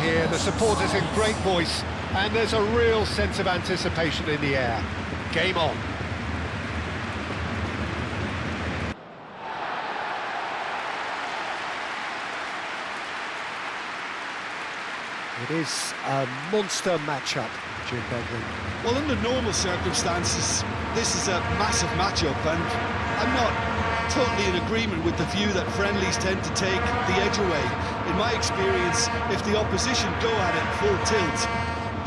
here, the supporters in great voice, and there's a real sense of anticipation in the air. Game on. It is a monster matchup, Jim Beglin. Well, under normal circumstances, this is a massive matchup, and I'm not totally in agreement with the view that friendlies tend to take the edge away. In my experience, if the opposition go at it full tilt,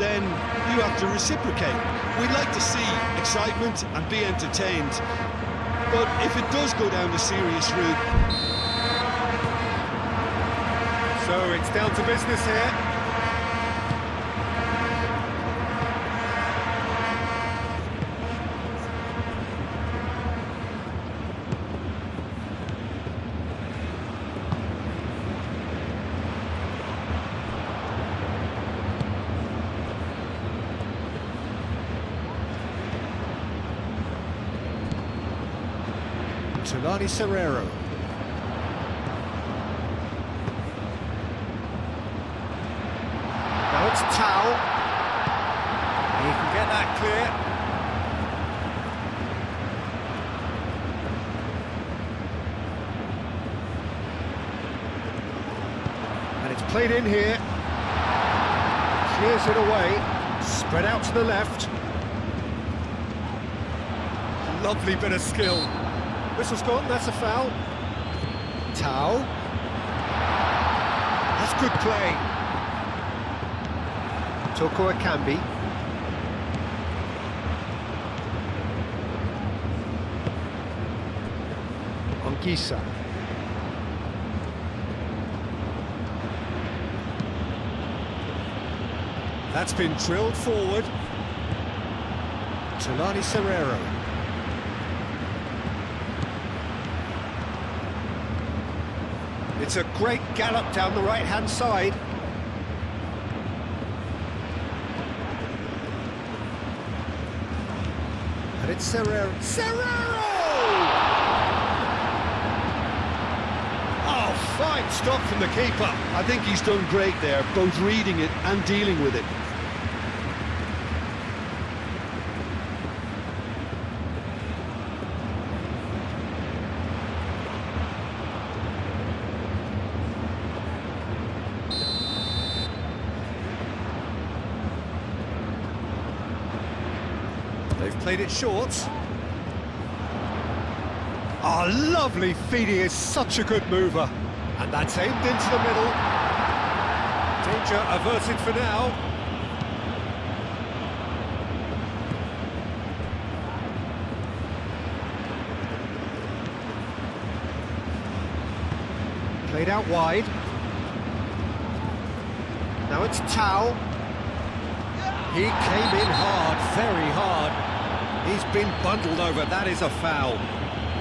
then you have to reciprocate. We'd like to see excitement and be entertained, but if it does go down the serious route... So it's down to business here. Tulani Serrero. Now it's Tau. He can get that clear. And it's played in here. Clears it away. Spread out to the left. Lovely bit of skill. Whistle's gone, that's a foul. Tau. That's good play. Toko Akambi. Ongisa. That's been drilled forward. Tulani Serrero. It's a great gallop down the right-hand side. And it's Serrero. Serrero! Oh, fine stop from the keeper. I think he's done great there, both reading it and dealing with it. They've played it short. Oh, lovely feed. He is such a good mover. And that's aimed into the middle. Danger averted for now. Played out wide. Now it's Tau. He came in hard, very hard. He's been bundled over, that is a foul.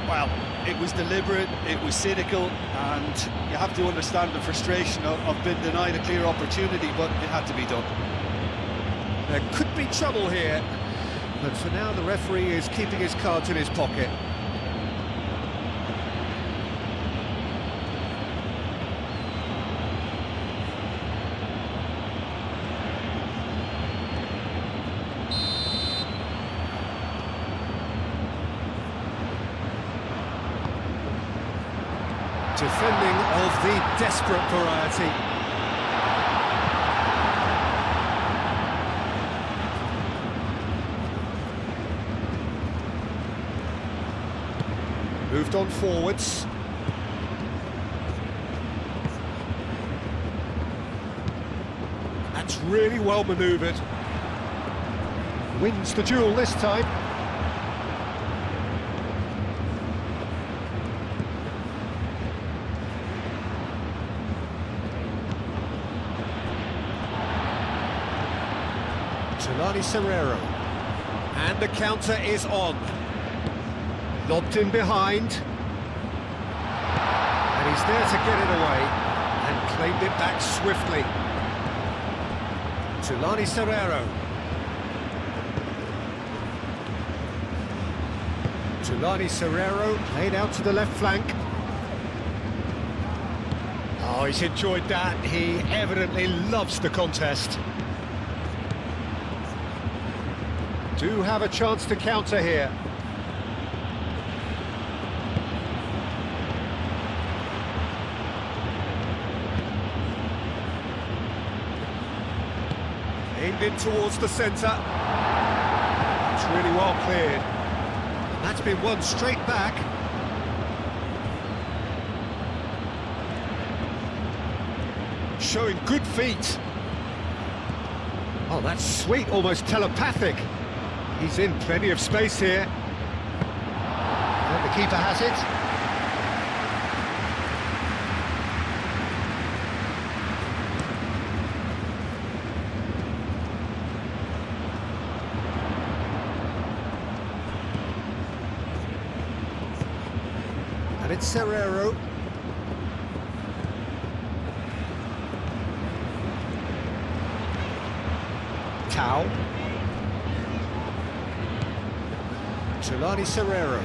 Well, it was deliberate, it was cynical, and you have to understand the frustration of being denied a clear opportunity, but it had to be done. There could be trouble here, but for now the referee is keeping his cards in his pocket. Defending of the desperate variety. Moved on forwards. That's really well manoeuvred. Wins the duel this time. Tulani Serrero, and the counter is on. Lobbed in behind, and he's there to get it away, and claimed it back swiftly. Tulani Serrero. Tulani Serrero played out to the left flank. Oh, he's enjoyed that. He evidently loves the contest. Do have a chance to counter here. Aimed in towards the centre. It's really well cleared. That's been won straight back. Showing good feet. Oh, that's sweet, almost telepathic. He's in plenty of space here. And the keeper has it. And it's Serrero. Jelani Serrero.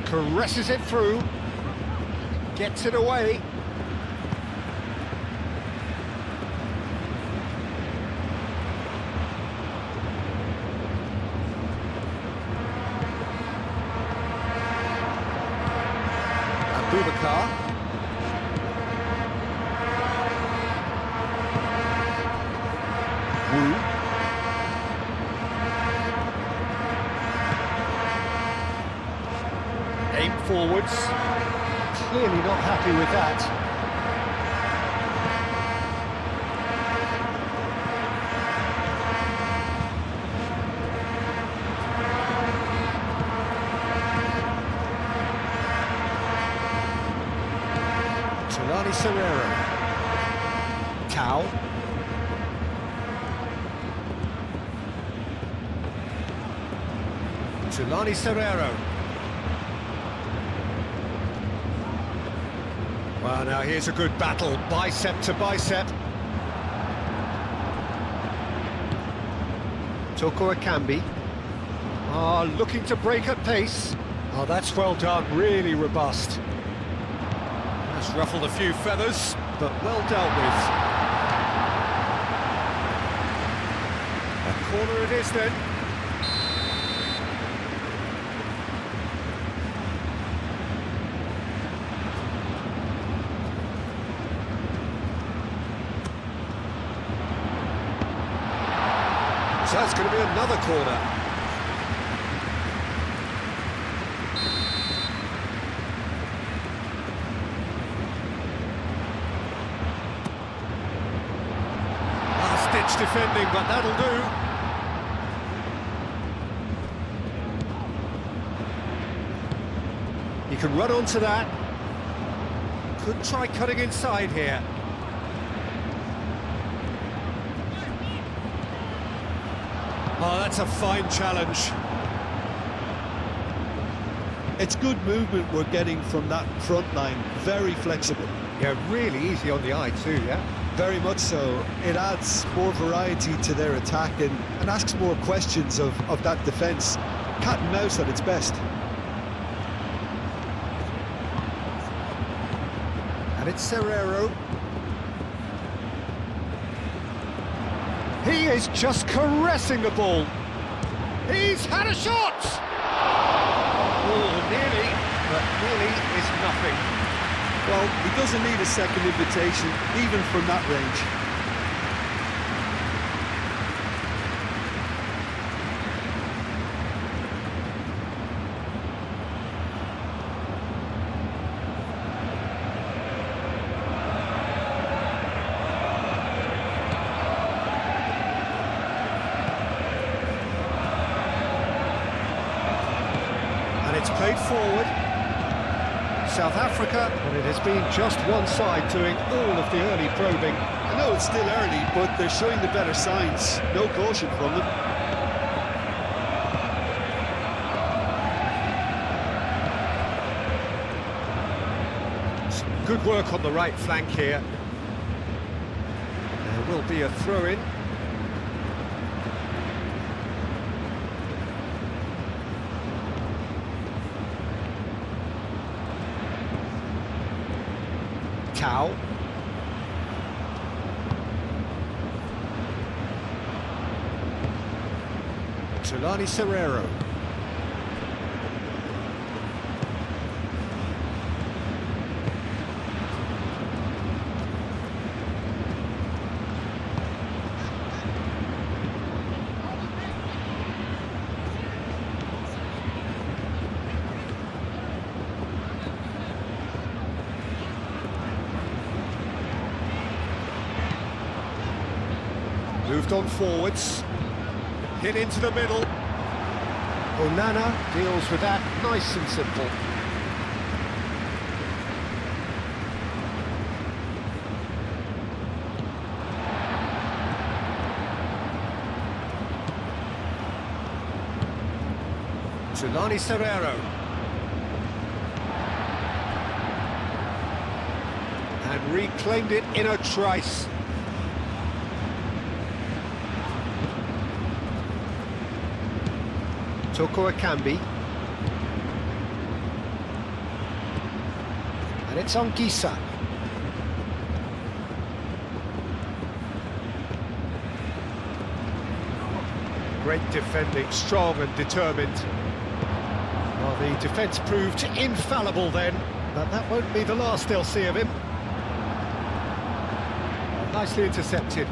Caresses it through, gets it away. Abubakar. Wu. Aim forwards, clearly not happy with that. Jelani Serrero. Cow. Jelani Serrero. Well, now here's a good battle, bicep to bicep. Toko Akambi. Looking to break at pace. Oh, that's well done, really robust. That's ruffled a few feathers, but well dealt with. A corner it is then. So that's going to be another corner. Last-ditch defending, but that'll do. He can run onto that. Could try cutting inside here. Oh, that's a fine challenge. It's good movement we're getting from that front line, very flexible. Yeah, really easy on the eye too, yeah? Very much so. It adds more variety to their attack and asks more questions of that defence. Cat and mouse at its best. And it's Serrero. He is just caressing the ball. He's had a shot! Oh, nearly, but nearly is nothing. Well, he doesn't need a second invitation, even from that range. it's played forward. South Africa, and it has been just one side doing all of the early probing. I know it's still early, but they're showing the better signs. No caution from them. Good work on the right flank here. There will be a throw-in. Tau. Tulani Serrero. Moved on forwards, hit into the middle. Onana deals with that nice and simple. Tulani Serrero. And reclaimed it in a trice. Toko Akambi. And it's on Gisa. Great defending, strong and determined. Well, the defence proved infallible then, but that won't be the last they'll see of him. Nicely intercepted.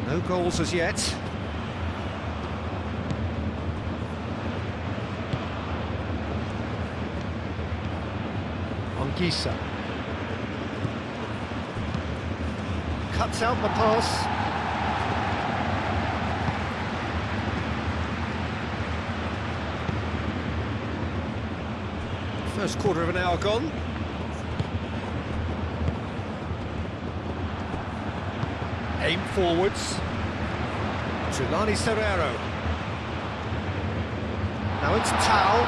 No goals as yet. Ongisa. Cuts out the pass. First quarter of an hour gone. Aim forwards. Tulani Serrero. Now it's Tau.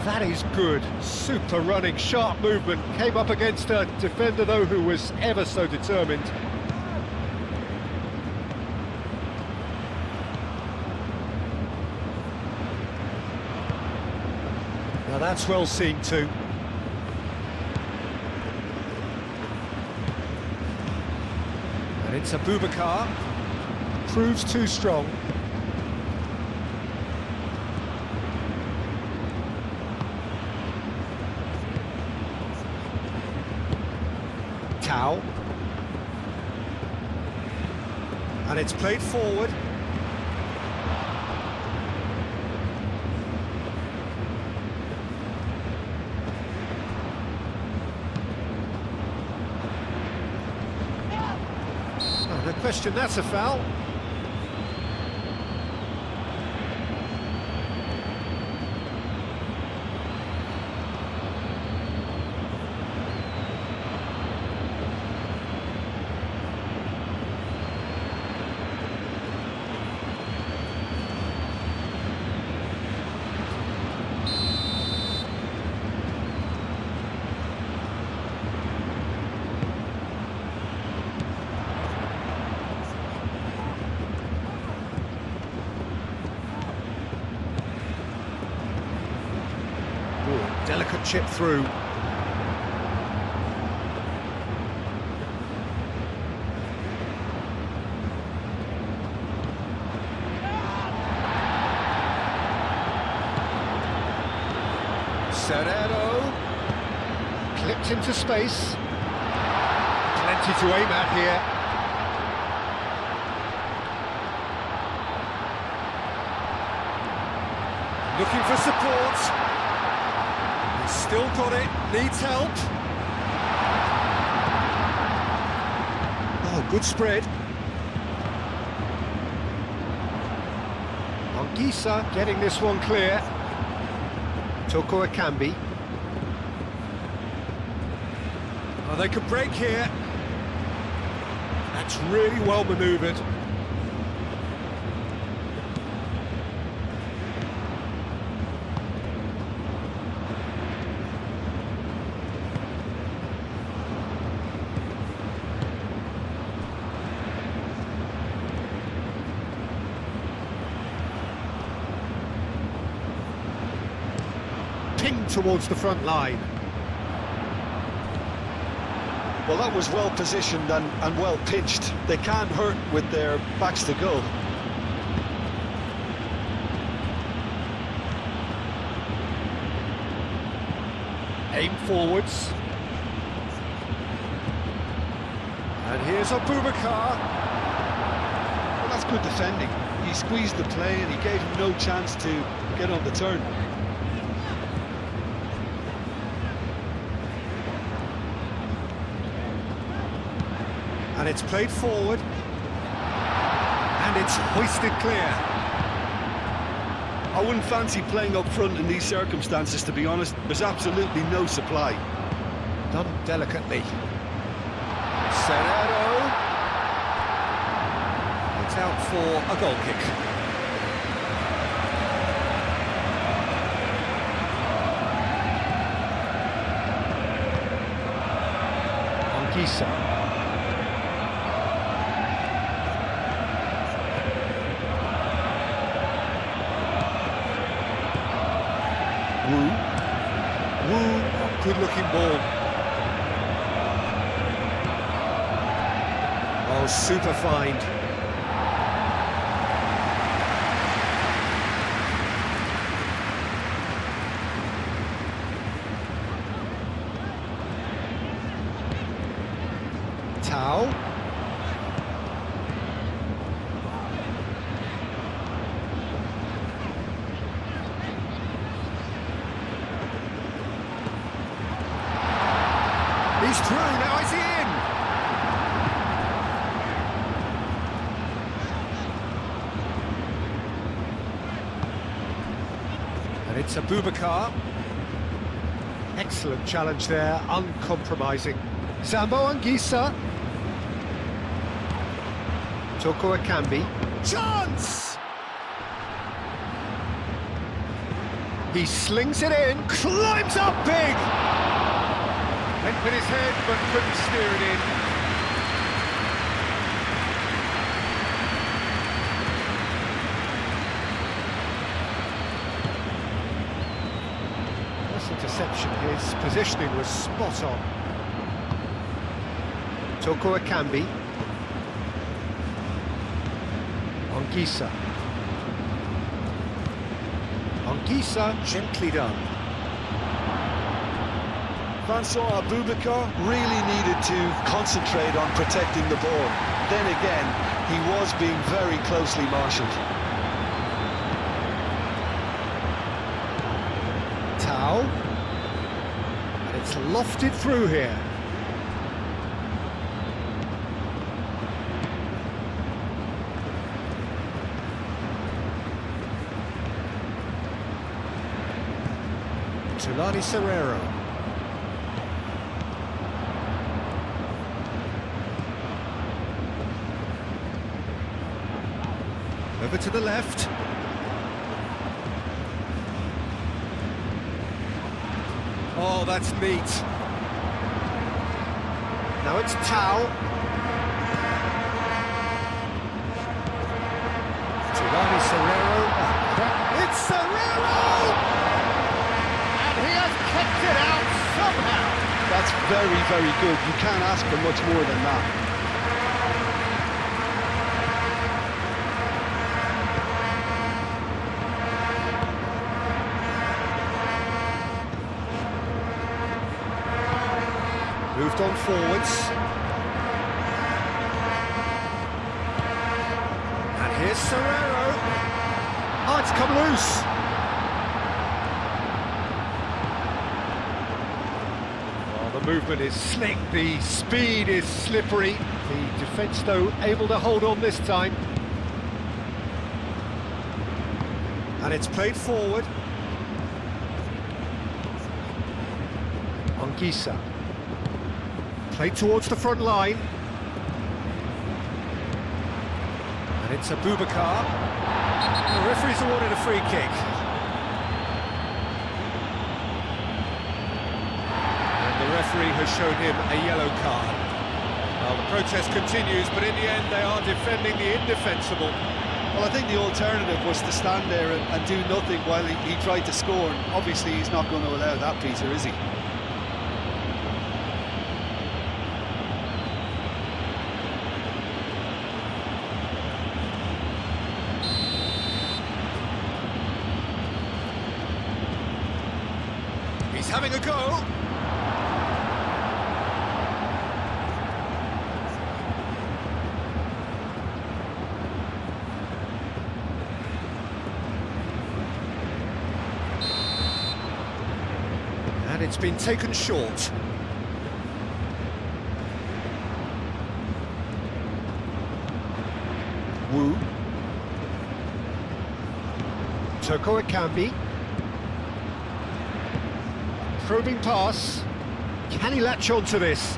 That is good. Super running, sharp movement. Came up against a defender, though, who was ever so determined. Now that's well seen too. And it's Abubakar. Proves too strong. Tau. And it's played forward. No question, that's a foul. Delicate chip through. Serrero. Clipped into space. Plenty to aim at here. Looking for support. Still got it, needs help. Good spread. Anguissa getting this one clear. Toko Akambi. Oh, they could break here. That's really well manoeuvred. Pinged towards the front line. Well, that was well positioned and well pitched. They can't hurt with their backs to goal. Aim forwards. And here's Abubakar. Well, that's good defending. He squeezed the play and he gave him no chance to get on the turn. And it's played forward. And it's hoisted clear. I wouldn't fancy playing up front in these circumstances, to be honest. There's absolutely no supply. Done delicately. Serrero. It's out for a goal kick. Anguissa. Good-looking ball. Oh, super find. Tau. He's through, now is he in? And it's Abubakar. Excellent challenge there, uncompromising. Zambo Anguissa. Toko Akambi. Chance! He slings it in, climbs up big! Went with his head, but couldn't steer it in. This interception, his positioning was spot on. Toko Akambi. Anguissa. Anguissa, gently done. Vincent Abubakar really needed to concentrate on protecting the ball. Then again, he was being very closely marshalled. Tau. And it's lofted through here. Tulani Serrero. Over to the left. Oh, that's neat. Now it's Tau. Tulani Serrero. It's Serrero! And he has kept it out somehow. That's very, very good. You can't ask for much more than that. Moved on forwards. And here's Serrero. Oh, it's come loose. Oh, the movement is slick, the speed is slippery. The defence, though, able to hold on this time. And it's played forward. Anguissa. Played towards the front line. And it's Abubakar. The referee's awarded a free kick. And the referee has shown him a yellow card. Well, the protest continues, but in the end they are defending the indefensible. Well, I think the alternative was to stand there and do nothing while he tried to score, and obviously he's not going to allow that, Peter, is he? He's having a go. And it's been taken short. Wu. Toko Ekambi. Probing pass. Can he latch on to this?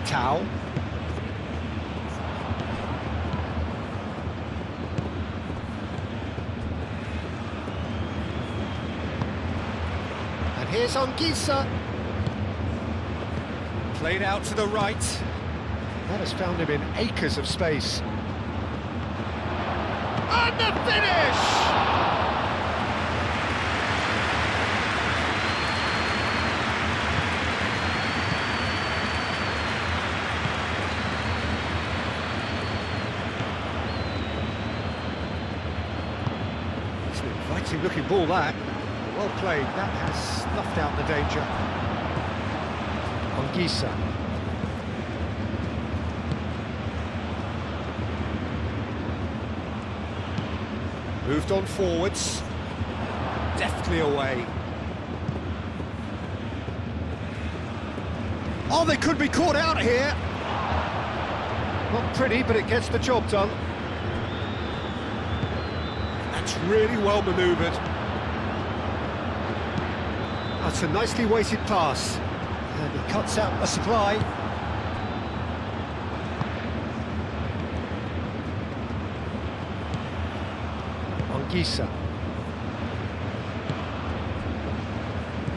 Tao. And here's Anguissa. Played out to the right. That has found him in acres of space. And the finish! Inviting looking ball that. Well played, that has snuffed out the danger. Anguissa. Moved on forwards. Deftly away. Oh, they could be caught out here. Not pretty, but it gets the job done. That's really well manoeuvred. That's a nicely weighted pass. And he cuts out a supply. Anguissa.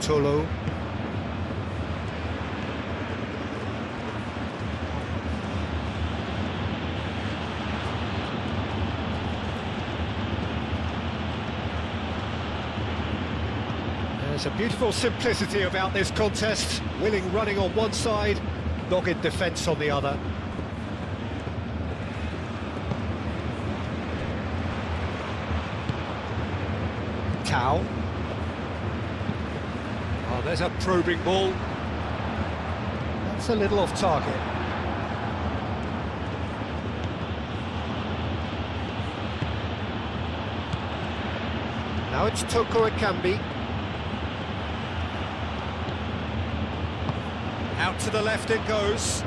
Tolo. There's a beautiful simplicity about this contest. Willing running on one side, dogged defence on the other. Tao. Oh, there's a probing ball. That's a little off target. Now it's Toko Ekambi. Out to the left it goes.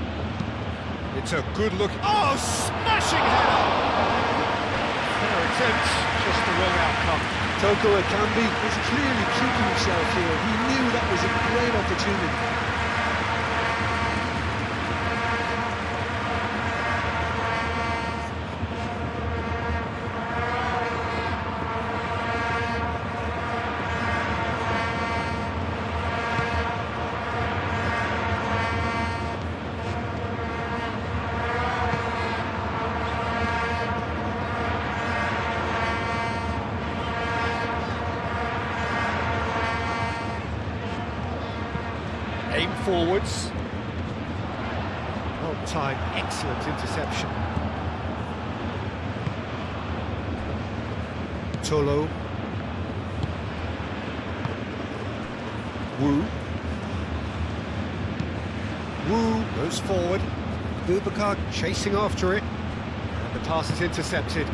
It's a good look. Oh, smashing header! Fair attempt, just the wrong outcome. Toko Ekambi is clearly kicking himself here. He knew that was a great opportunity. Aim forwards. Well timed, excellent interception. Tolo. Wu. Wu goes forward. Boubacar chasing after it. And the pass is intercepted.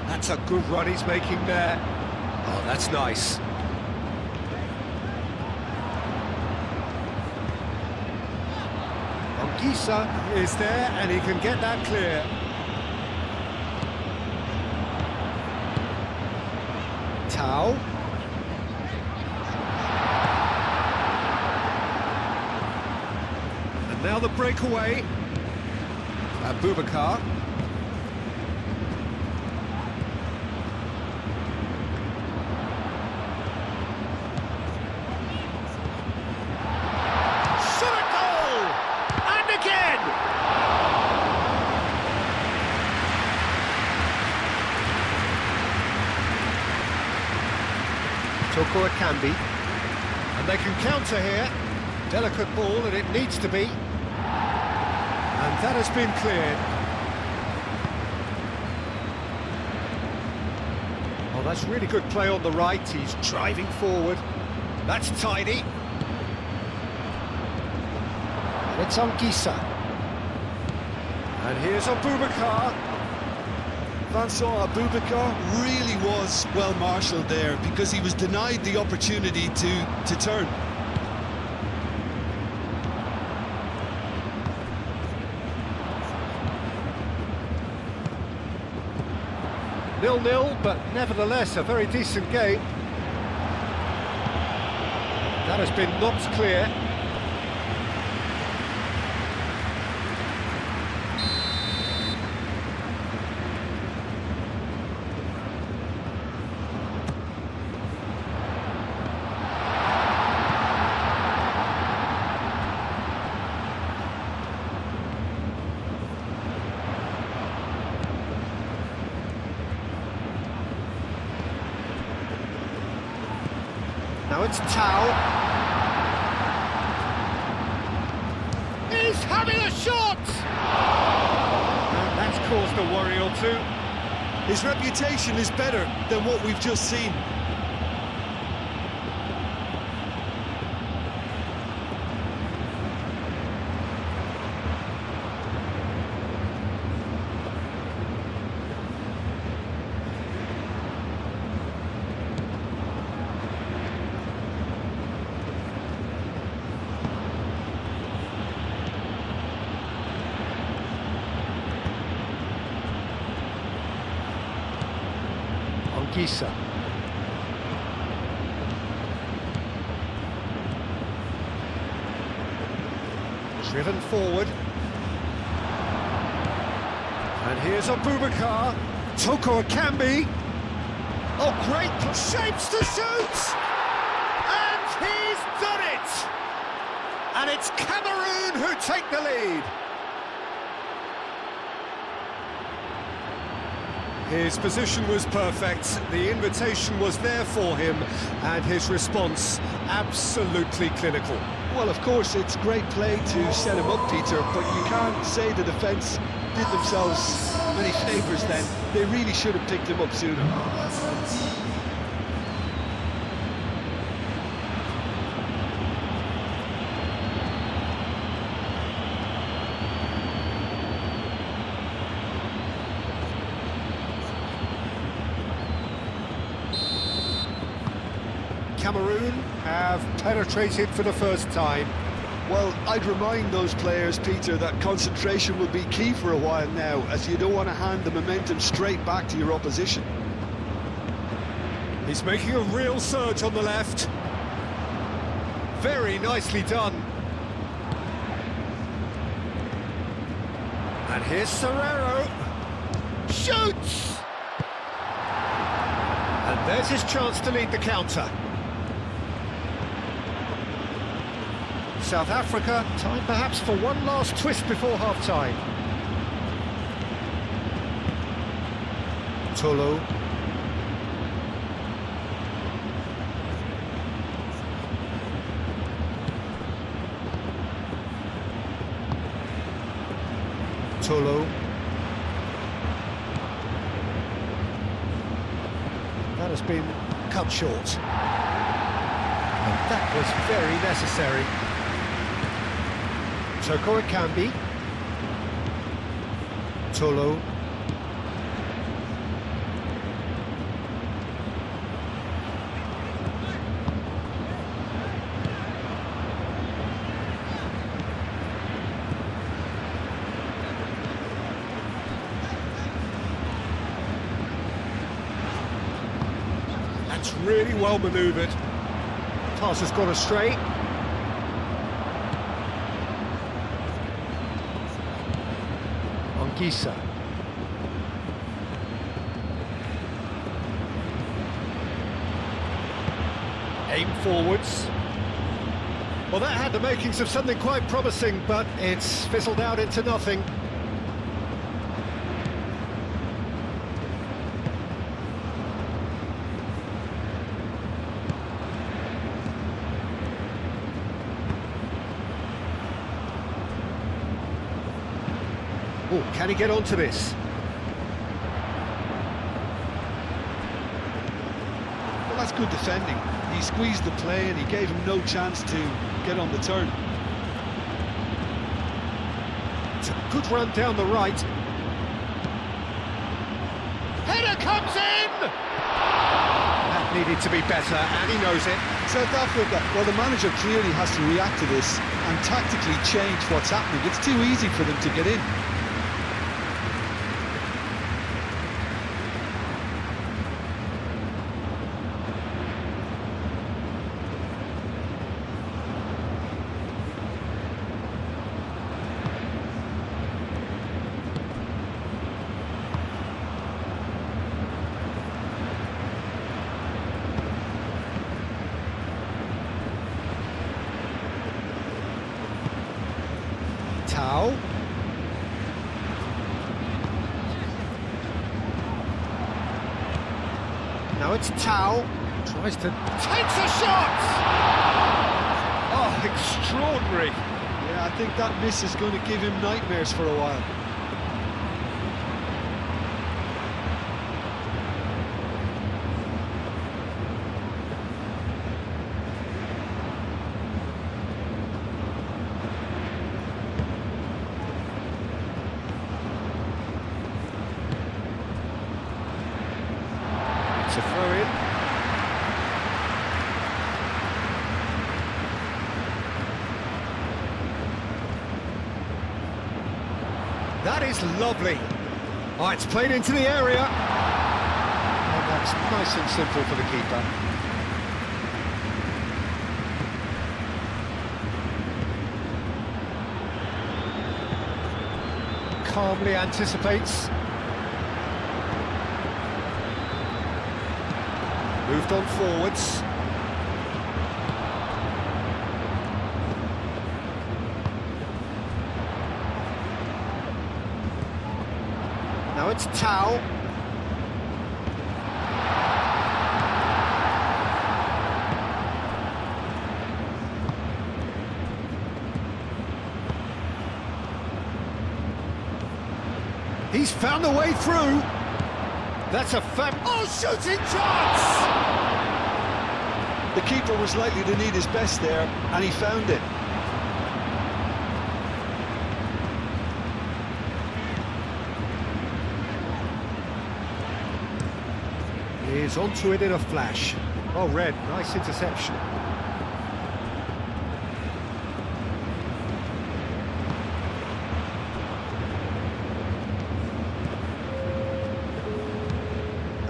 That's a good run he's making there. Oh, that's nice. Anguissa is there and he can get that clear. Tao. And now the breakaway. Boubacar. Toko Akambi, and they can counter here. Delicate ball, and it needs to be. And that has been cleared. Oh, that's really good play on the right. He's driving forward. That's tidy. And it's Anguissa. And here's Boubacar. Vincent Aboubakar really was well marshalled there because he was denied the opportunity to turn. Nil-nil, but nevertheless a very decent game. That has been knocked clear. Now it's Tao. He's having a shot! And that's caused a worry or two. His reputation is better than what we've just seen. Anguissa. Driven forward. And here's Boubacar. Toko Akambi. Oh, great shapes to shoot! And he's done it! And it's Cameroon who take the lead. His position was perfect, the invitation was there for him, and his response absolutely clinical. Well, of course, it's great play to set him up, Peter, but you can't say the defence did themselves many favours then. They really should have picked him up sooner. Cameroon have penetrated for the first time. Well, I'd remind those players, Peter, that concentration will be key for a while now, as you don't want to hand the momentum straight back to your opposition. He's making a real surge on the left. Very nicely done. And here's Serrero. Shoots! And there's his chance to lead the counter. South Africa, time perhaps for one last twist before half-time. Tolo. Tolo. That has been cut short. And that was very necessary. Toko Ekambi. Tolo. That's really well manoeuvred. Pass has gone astray. Anguissa. Aim forwards. Well, that had the makings of something quite promising, but it's fizzled out into nothing. Oh, can he get onto this? Well, that's good defending. He squeezed the play and he gave him no chance to get on the turn. It's a good run down the right. Header comes in! That needed to be better, and he knows it. South Africa, well, the manager clearly has to react to this and tactically change what's happening. It's too easy for them to get in. Tau. Now it's Tau. Tries to... takes a shot! Oh, extraordinary. Yeah, I think that miss is going to give him nightmares for a while. It's a throw-in. That is lovely. Oh, it's played into the area. And that's nice and simple for the keeper. Calmly anticipates. Moved on forwards. Now it's Tau. He's found a way through. That's a shooting chance! The keeper was likely to need his best there, and he found it. He's onto it in a flash. Oh, Red, nice interception.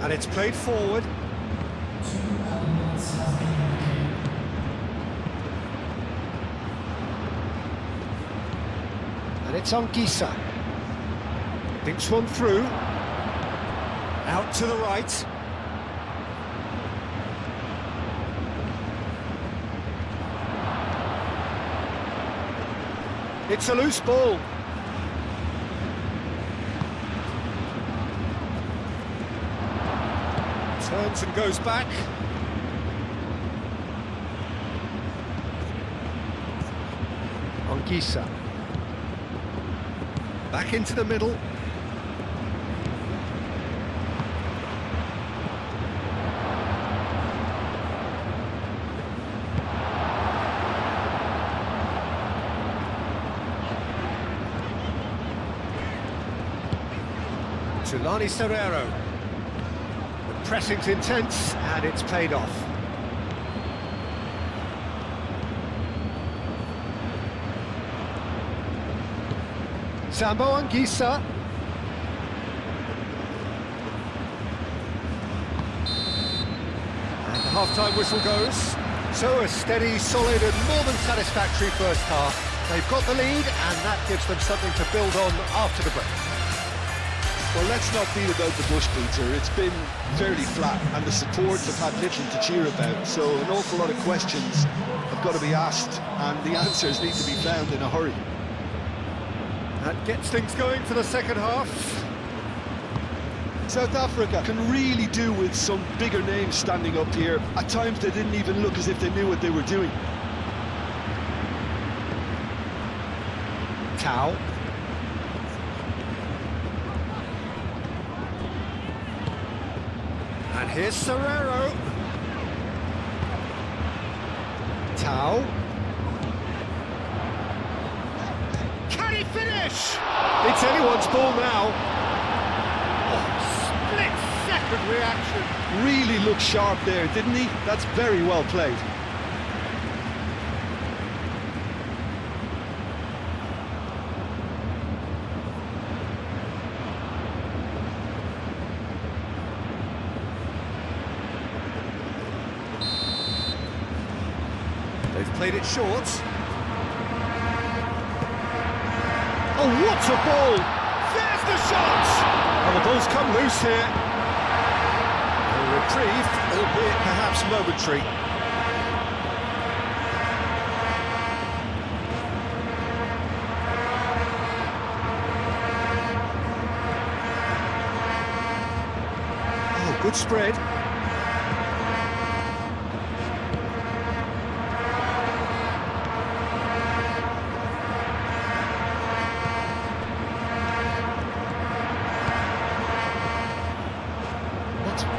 And it's played forward. And it's Anguissa. Thinks one through. Out to the right. It's a loose ball. Turns and goes back. Anguissa. Back into the middle. Tulani Serrero. The pressing's intense and it's paid off. Sambo Anguissa. And the half-time whistle goes. So a steady, solid and more than satisfactory first half. They've got the lead and that gives them something to build on after the break. Well, let's not beat about the bush, Peter. It's been fairly flat and the supports have had little to cheer about. So an awful lot of questions have got to be asked and the answers need to be found in a hurry. That gets things going for the second half. South Africa can really do with some bigger names standing up here. At times they didn't even look as if they knew what they were doing. Tau. And here's Serrero. Tau. Can he finish? It's anyone's ball now. Oh, split-second reaction. Really looked sharp there, didn't he? That's very well played. They've played it short. Oh, what a ball! There's the shot! And the ball's come loose here. A reprieve, albeit perhaps momentary. Oh, good spread.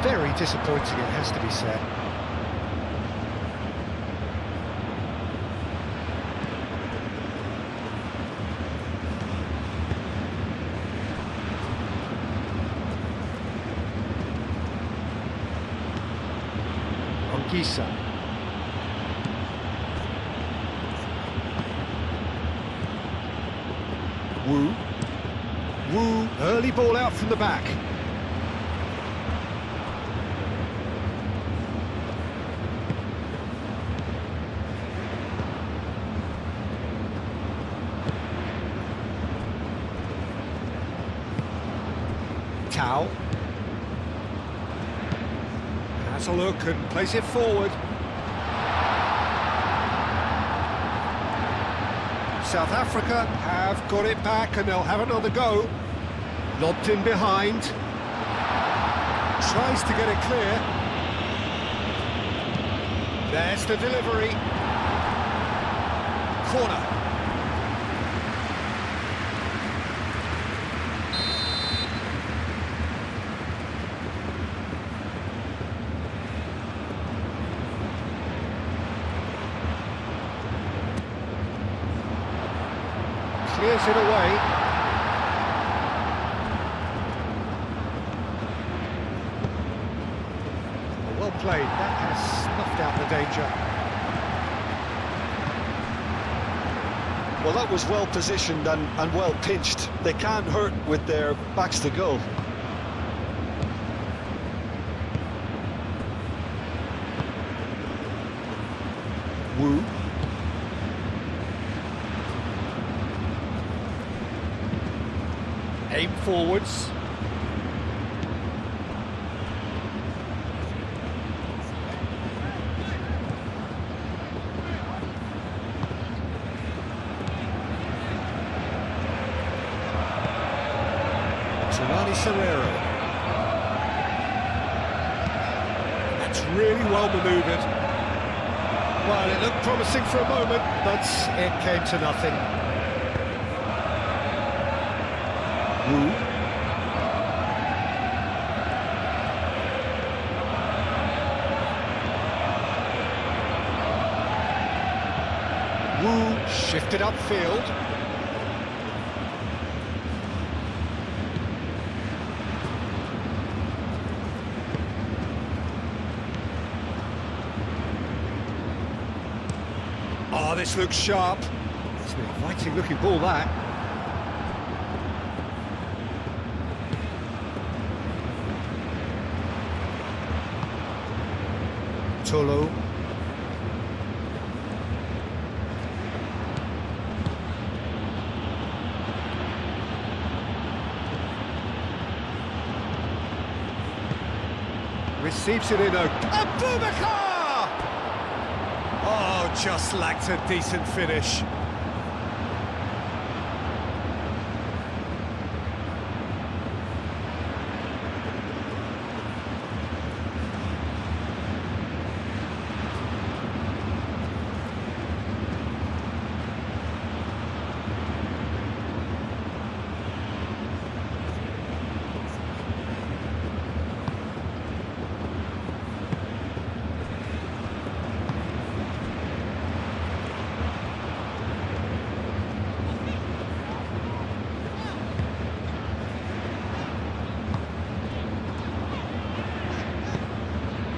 Very disappointing, it has to be said. Anguissa. Wu, early ball out from the back. Tau. Has a look and plays it forward. South Africa have got it back and they'll have another go. Lobbed in behind. Tries to get it clear. There's the delivery. Corner. Clears it away. Well played, that has snuffed out the danger. Well, that was well positioned and well pinched. They can't hurt with their backs to goal. Wu. Aim forwards. Tulani Serrero. That's really well manoeuvred. Well, it looked promising for a moment, but it came to nothing. Wu. Wu shifted upfield. Oh, this looks sharp. It's an inviting looking ball, that. Tolo. Receives it in a Abubakar! Oh, just lacked a decent finish.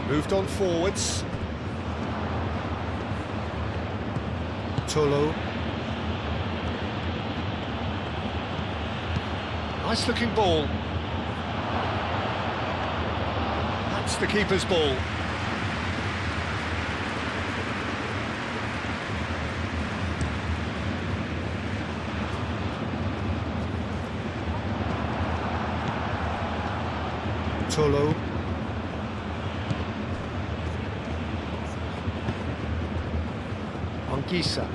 Moved on forwards. Tolo. Nice looking ball. That's the keeper's ball. Tolo. Anguissa.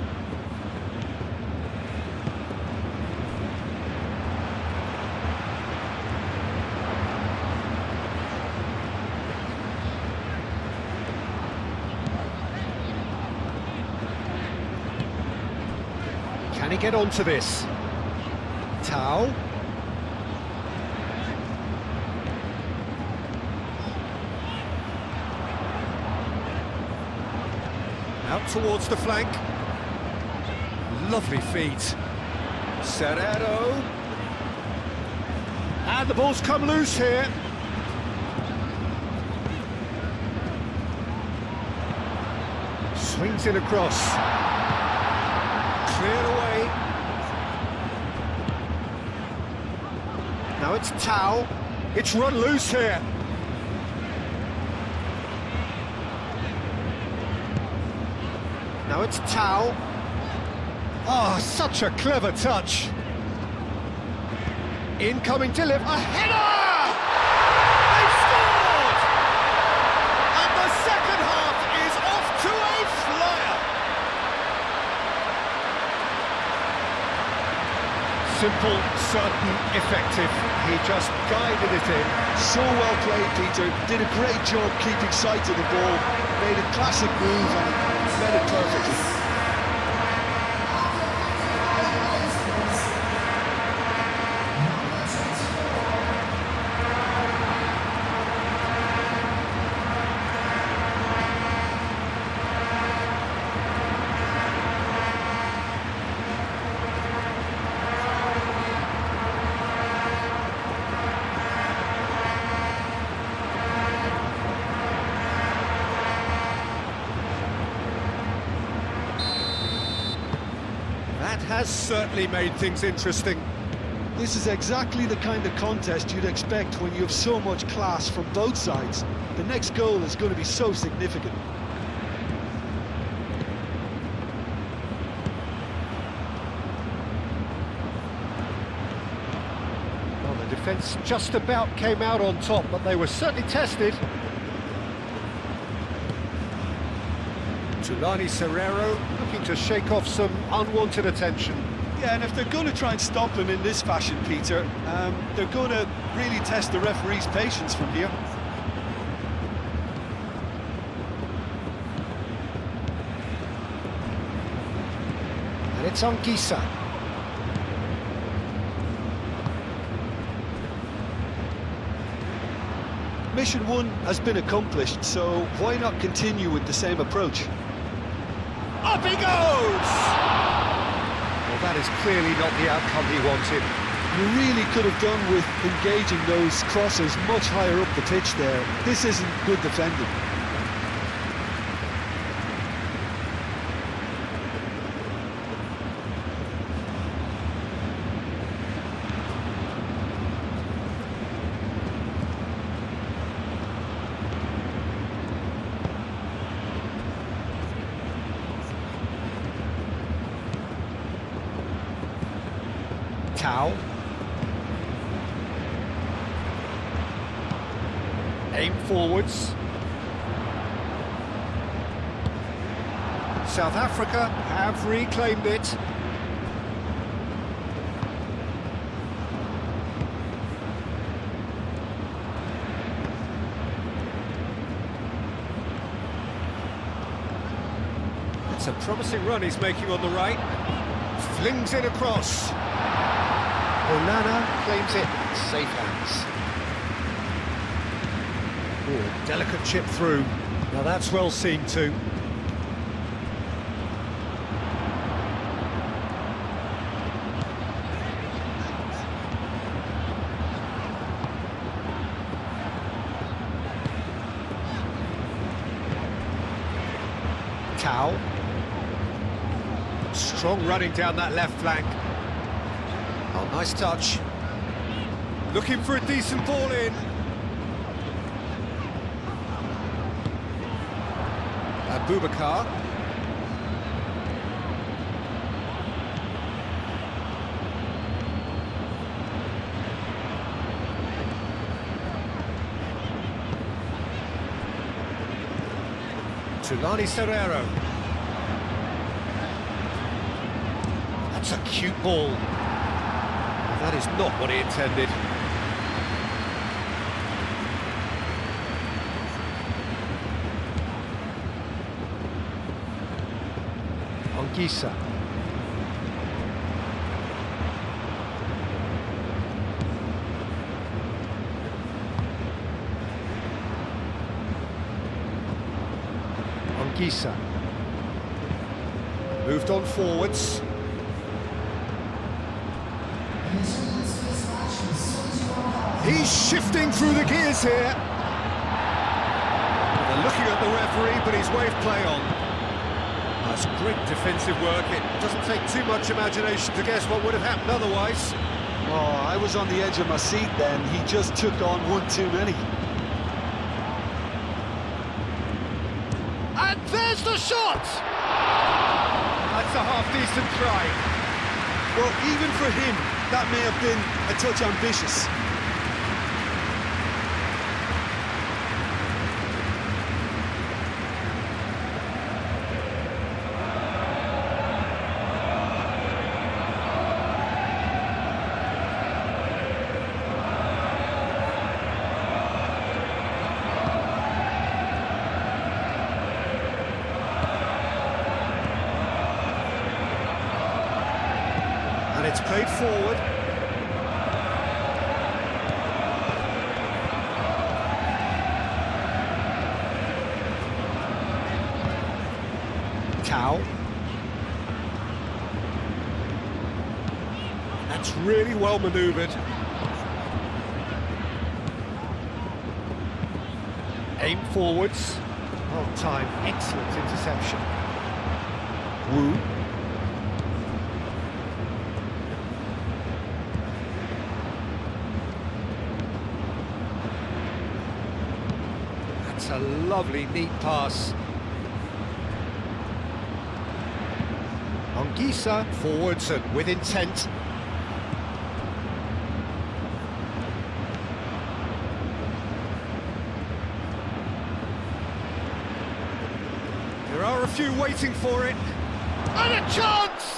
Can he get onto this? Tao. Out towards the flank. Lovely feet. Serrero. And the ball's come loose here. Swings it across. Cleared away. Now it's Tao. It's run loose here. Now it's Tao. Oh, such a clever touch. Incoming delivery. A header! They've scored! And the second half is off to a flyer. Simple, certain, effective. He just guided it in. So well played, Peter. Did a great job keeping sight of the ball. Made a classic move and met it perfectly. That has certainly made things interesting. This is exactly the kind of contest you'd expect when you have so much class from both sides. The next goal is going to be so significant. Well, the defence just about came out on top, but they were certainly tested. Tulani Serrero looking to shake off some unwanted attention. Yeah, and if they're going to try and stop him in this fashion, Peter, they're going to really test the referee's patience from here. And it's Anguissa. mission one has been accomplished, so why not continue with the same approach? Up he goes! Well, that is clearly not the outcome he wanted. You really could have done with engaging those crosses much higher up the pitch there. This isn't good defending. Tau. Aim forwards. South Africa have reclaimed it. It's a promising run he's making on the right. Flings it across. Onana claims it in safe hands. Oh, delicate chip through. Now that's well seen too. Tau. Strong running down that left flank. Oh, nice touch. Looking for a decent ball in. Abubakar. Tulani Serrero. That's a cute ball. That is not what he intended. Anguissa. Anguissa. Moved on forwards. He's shifting through the gears here. They're looking at the referee, but he's waved play on. That's great defensive work. It doesn't take too much imagination to guess what would have happened otherwise. Oh, I was on the edge of my seat then. He just took on one too many. And there's the shot! That's a half-decent try. Well, even for him, that may have been a touch ambitious. And it's played forward. Tau. That's really well manoeuvred. Aim forwards. On time, excellent interception. Wu. That's a lovely, neat pass. Anguissa, forwards and with intent. There are a few waiting for it. And a chance!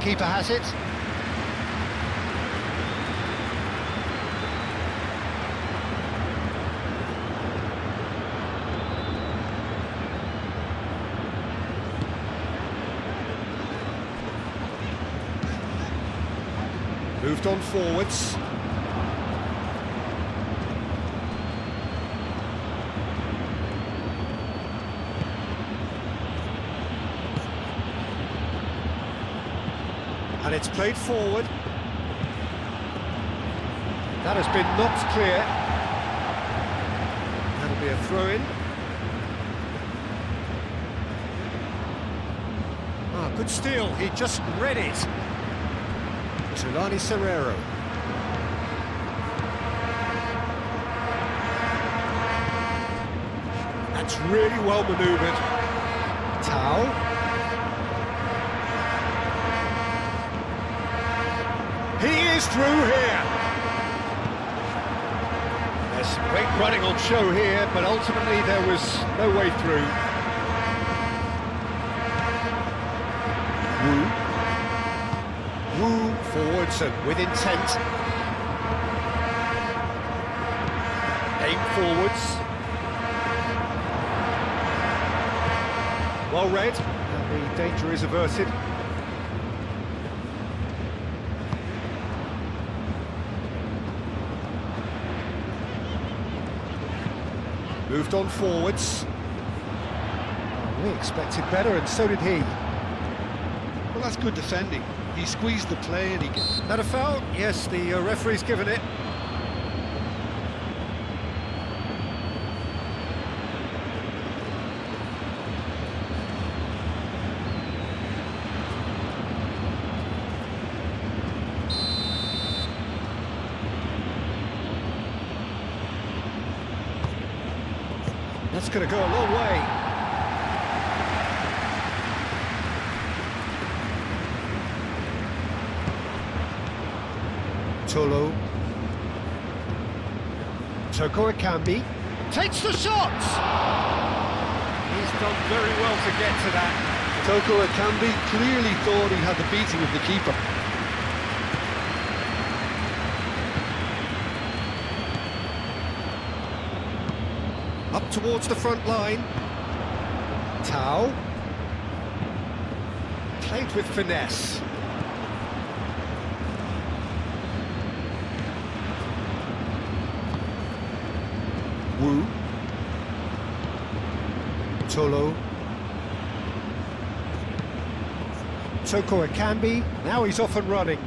keeper has it. Moved on forwards. And it's played forward. That has been knocked clear. That'll be a throw-in. Ah, good steal, he just read it. Tulani Serrero. That's really well manoeuvred. Tao. He is through here. There's some great running on show here, but ultimately there was no way through. Wu forwards and with intent. Aim forwards. Well read, and the danger is averted. Moved on forwards. We expected better, and so did he. Well, that's good defending. He squeezed the play and he... That a foul? Yes, the referee's given it. That's going to go a long way. Tolo. Toko Ekambi takes the shot! He's done very well to get to that. Toko Ekambi clearly thought he had the beating of the keeper. Up towards the front line. Tao. Played with finesse. Wu. Tolo. Toko Ekambi. Now he's off and running.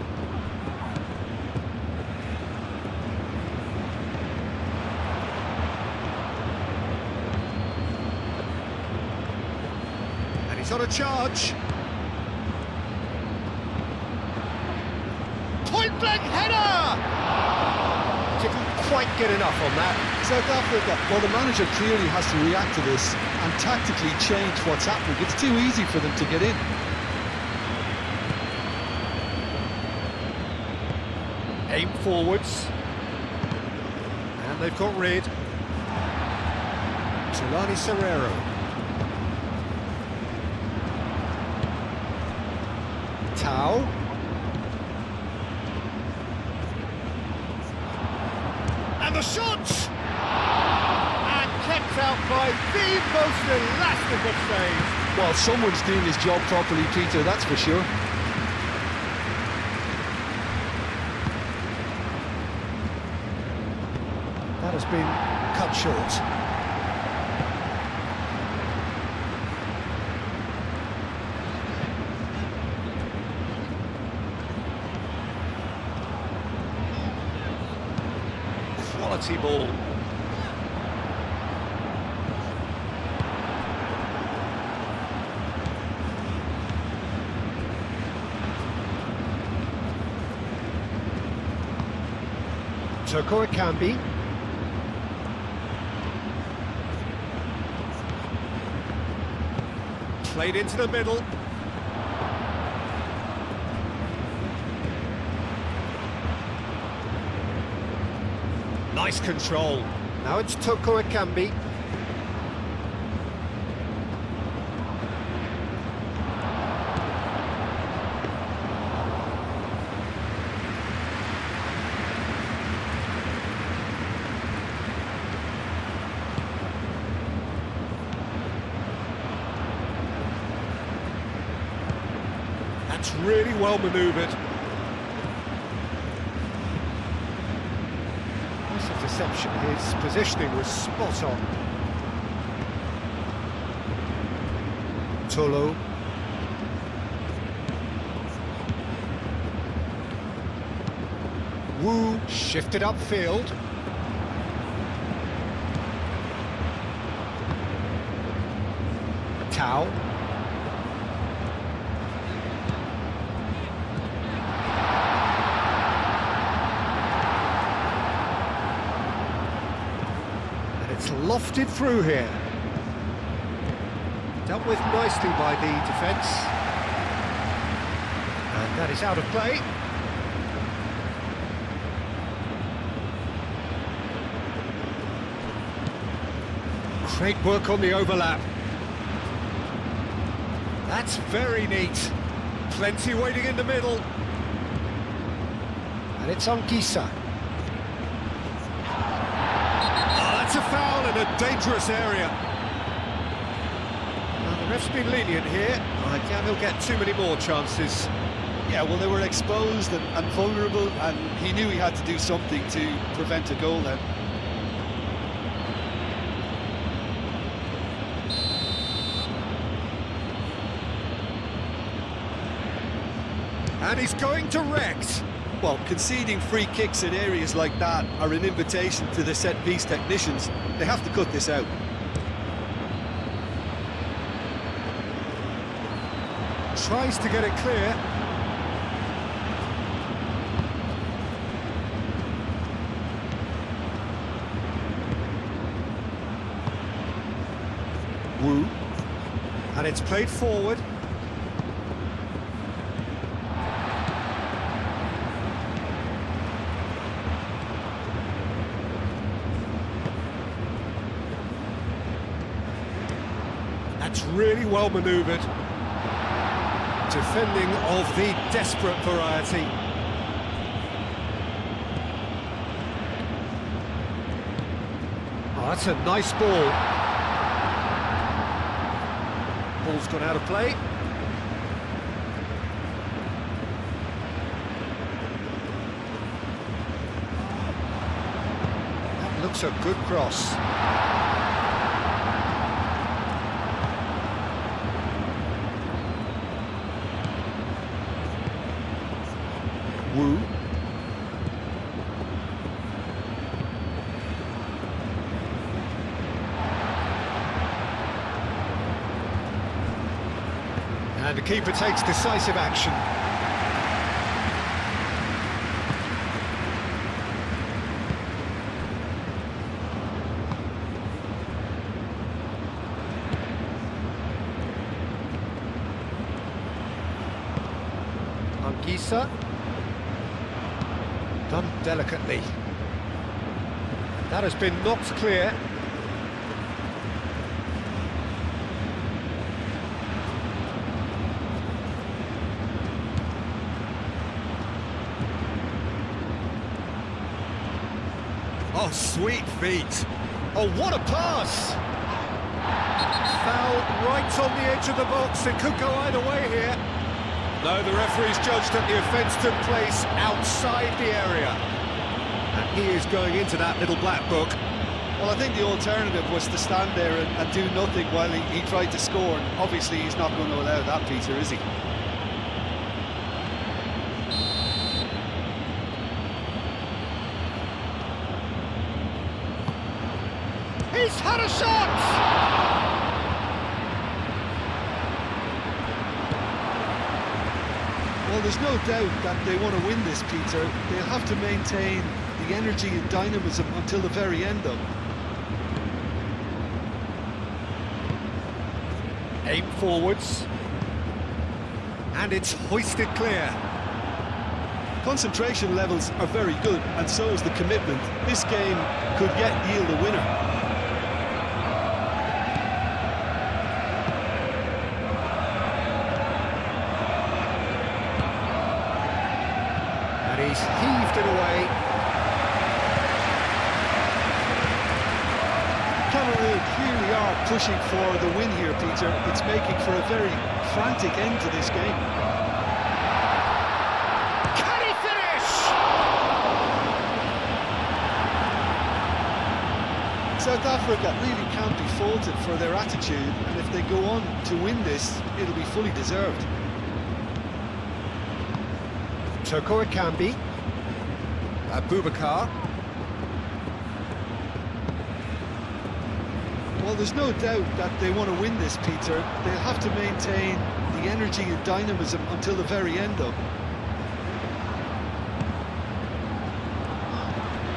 He's on a charge. Point-blank header! Didn't quite get enough on that. South Africa, well, the manager clearly has to react to this and tactically change what's happening. It's too easy for them to get in. Aim forwards. And they've got rid. Tulani Serrero. Tao. And the shot! And kept out by the most elastic of saves. Well, someone's doing his job properly, Peter, that's for sure. That has been cut short. Quality ball. Toko Ekambi. Played into the middle. Nice control. Now it's Toko Ekambi. That's really well manoeuvred. This interception, his positioning was spot on. Tolo. Wu shifted upfield. Tao. And it's lofted through here. Dealt with nicely by the defence. And that is out of play. Great work on the overlap. That's very neat. Plenty waiting in the middle. And it's on Gisa. Oh, that's a foul in a dangerous area. Well, the ref's been lenient here. I doubt he'll get too many more chances. Yeah, well, they were exposed and vulnerable, and he knew he had to do something to prevent a goal then. And he's going direct. Well, conceding free kicks in areas like that are an invitation to the set-piece technicians. They have to cut this out. Tries to get it clear. Wu. And it's played forward. That's really well manoeuvred. Defending of the desperate variety. Oh, that's a nice ball. Ball's gone out of play. That looks a good cross. Wu. And the keeper takes decisive action. Anguissa. Done delicately. That has been knocked clear. Oh, sweet feet. Oh, what a pass! Foul right on the edge of the box. It could go either way here. No, the referee's judged that the offence took place outside the area. And he is going into that little black book. Well, I think the alternative was to stand there and do nothing while he tried to score. And obviously, he's not going to allow that, Peter, is he? He's had a shot! Well, there's no doubt that they want to win this, Peter. They'll have to maintain the energy and dynamism until the very end, though. Aim forwards. And it's hoisted clear. Concentration levels are very good, and so is the commitment. This game could yet yield a winner. He's heaved it away. Cameroon really are pushing for the win here, Peter. It's making for a very frantic end to this game. South Africa really can't be faulted for their attitude, and if they go on to win this, it'll be fully deserved. Toko Ekambi. Abubakar. Well, there's no doubt that they want to win this, Peter. They'll have to maintain the energy and dynamism until the very end, though.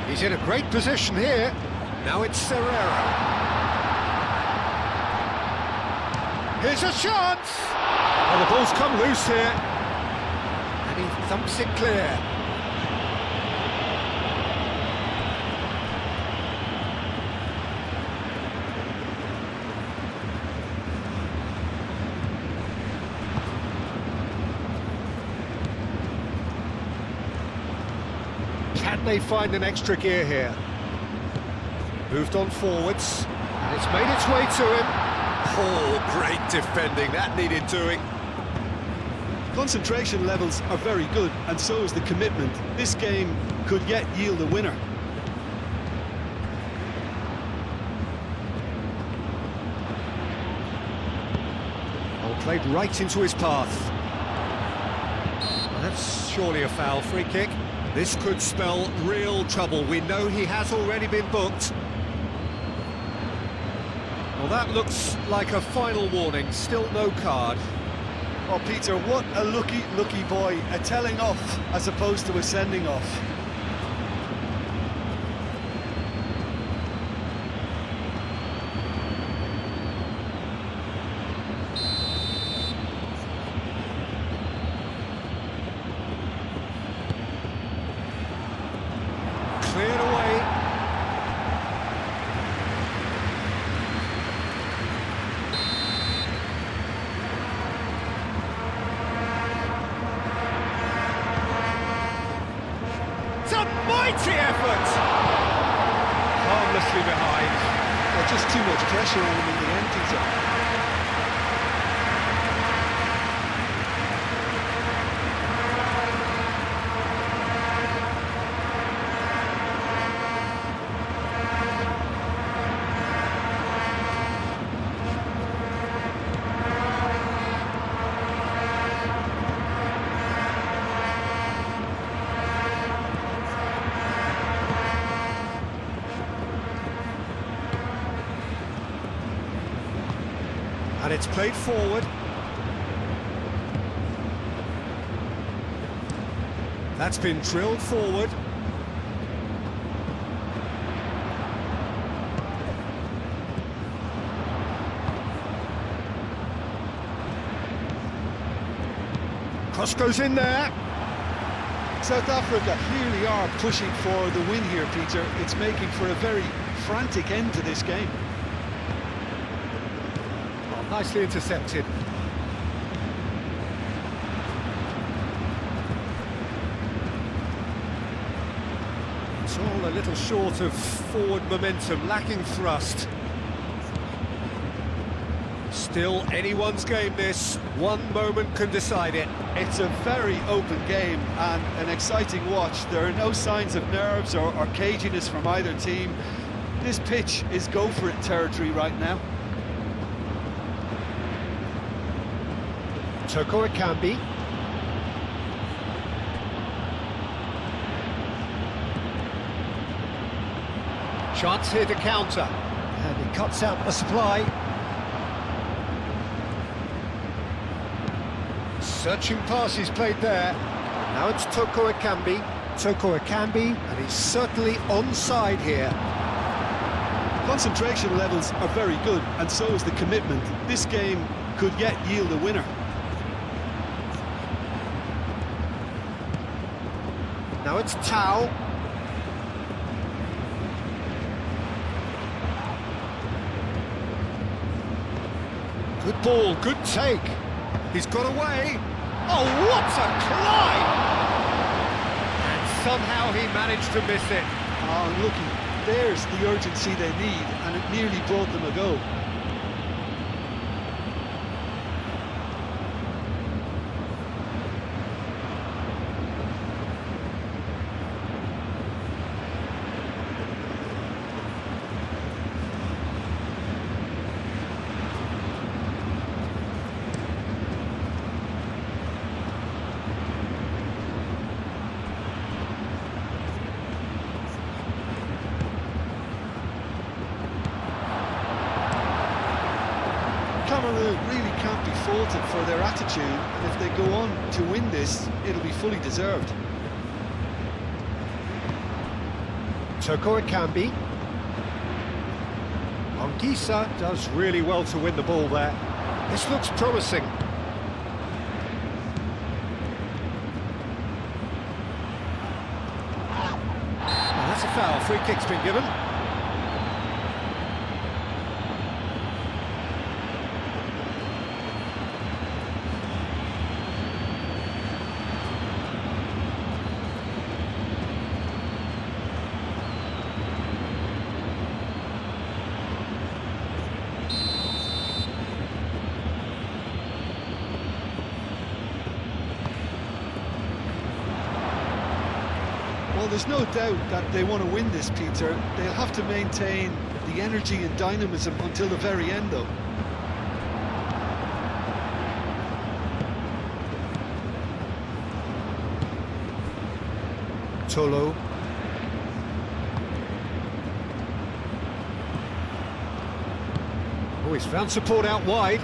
He's in a great position here. Now it's Serrera. Here's a chance! Oh, the ball's come loose here. And he thumps it clear. Can they find an extra gear here? Moved on forwards, and it's made its way to him. Oh, great defending, that needed doing. Concentration levels are very good, and so is the commitment. This game could yet yield a winner. Oh, played right into his path. Well, that's surely a foul. Free kick. This could spell real trouble. We know he has already been booked. Well, that looks like a final warning. Still no card. Oh, Peter, what a lucky boy. A telling off as opposed to a sending off. Cleared away. It's a mighty effort! Harmlessly behind. Well, just too much pressure on him in the end, Peter. And it's played forward. That's been drilled forward. Cross goes in there. South Africa clearly are pushing for the win here, Peter. It's making for a very frantic end to this game. Nicely intercepted. It's all a little short of forward momentum, lacking thrust. Still anyone's game this. One moment can decide it. It's a very open game and an exciting watch. There are no signs of nerves or caginess from either team. This pitch is go-for-it territory right now. Toko Ekambi. Chance here to counter. And he cuts out the supply. Searching passes played there. Now it's Toko Ekambi. Toko Ekambi, and he's certainly onside here. Concentration levels are very good, and so is the commitment. This game could yet yield a winner. Now it's Tau. Good ball, good take. He's got away. Oh, what a climb! And somehow he managed to miss it. Oh, look, there's the urgency they need, and it nearly brought them a goal. faulted for their attitude, and if they go on to win this, it'll be fully deserved. Toko Ekambi. Anguissa does really well to win the ball there. This looks promising. Oh, that's a foul. Free kick's been given. Well, there's no doubt that they want to win this, Peter. They'll have to maintain the energy and dynamism until the very end, though. Tolo. Oh, he's found support out wide.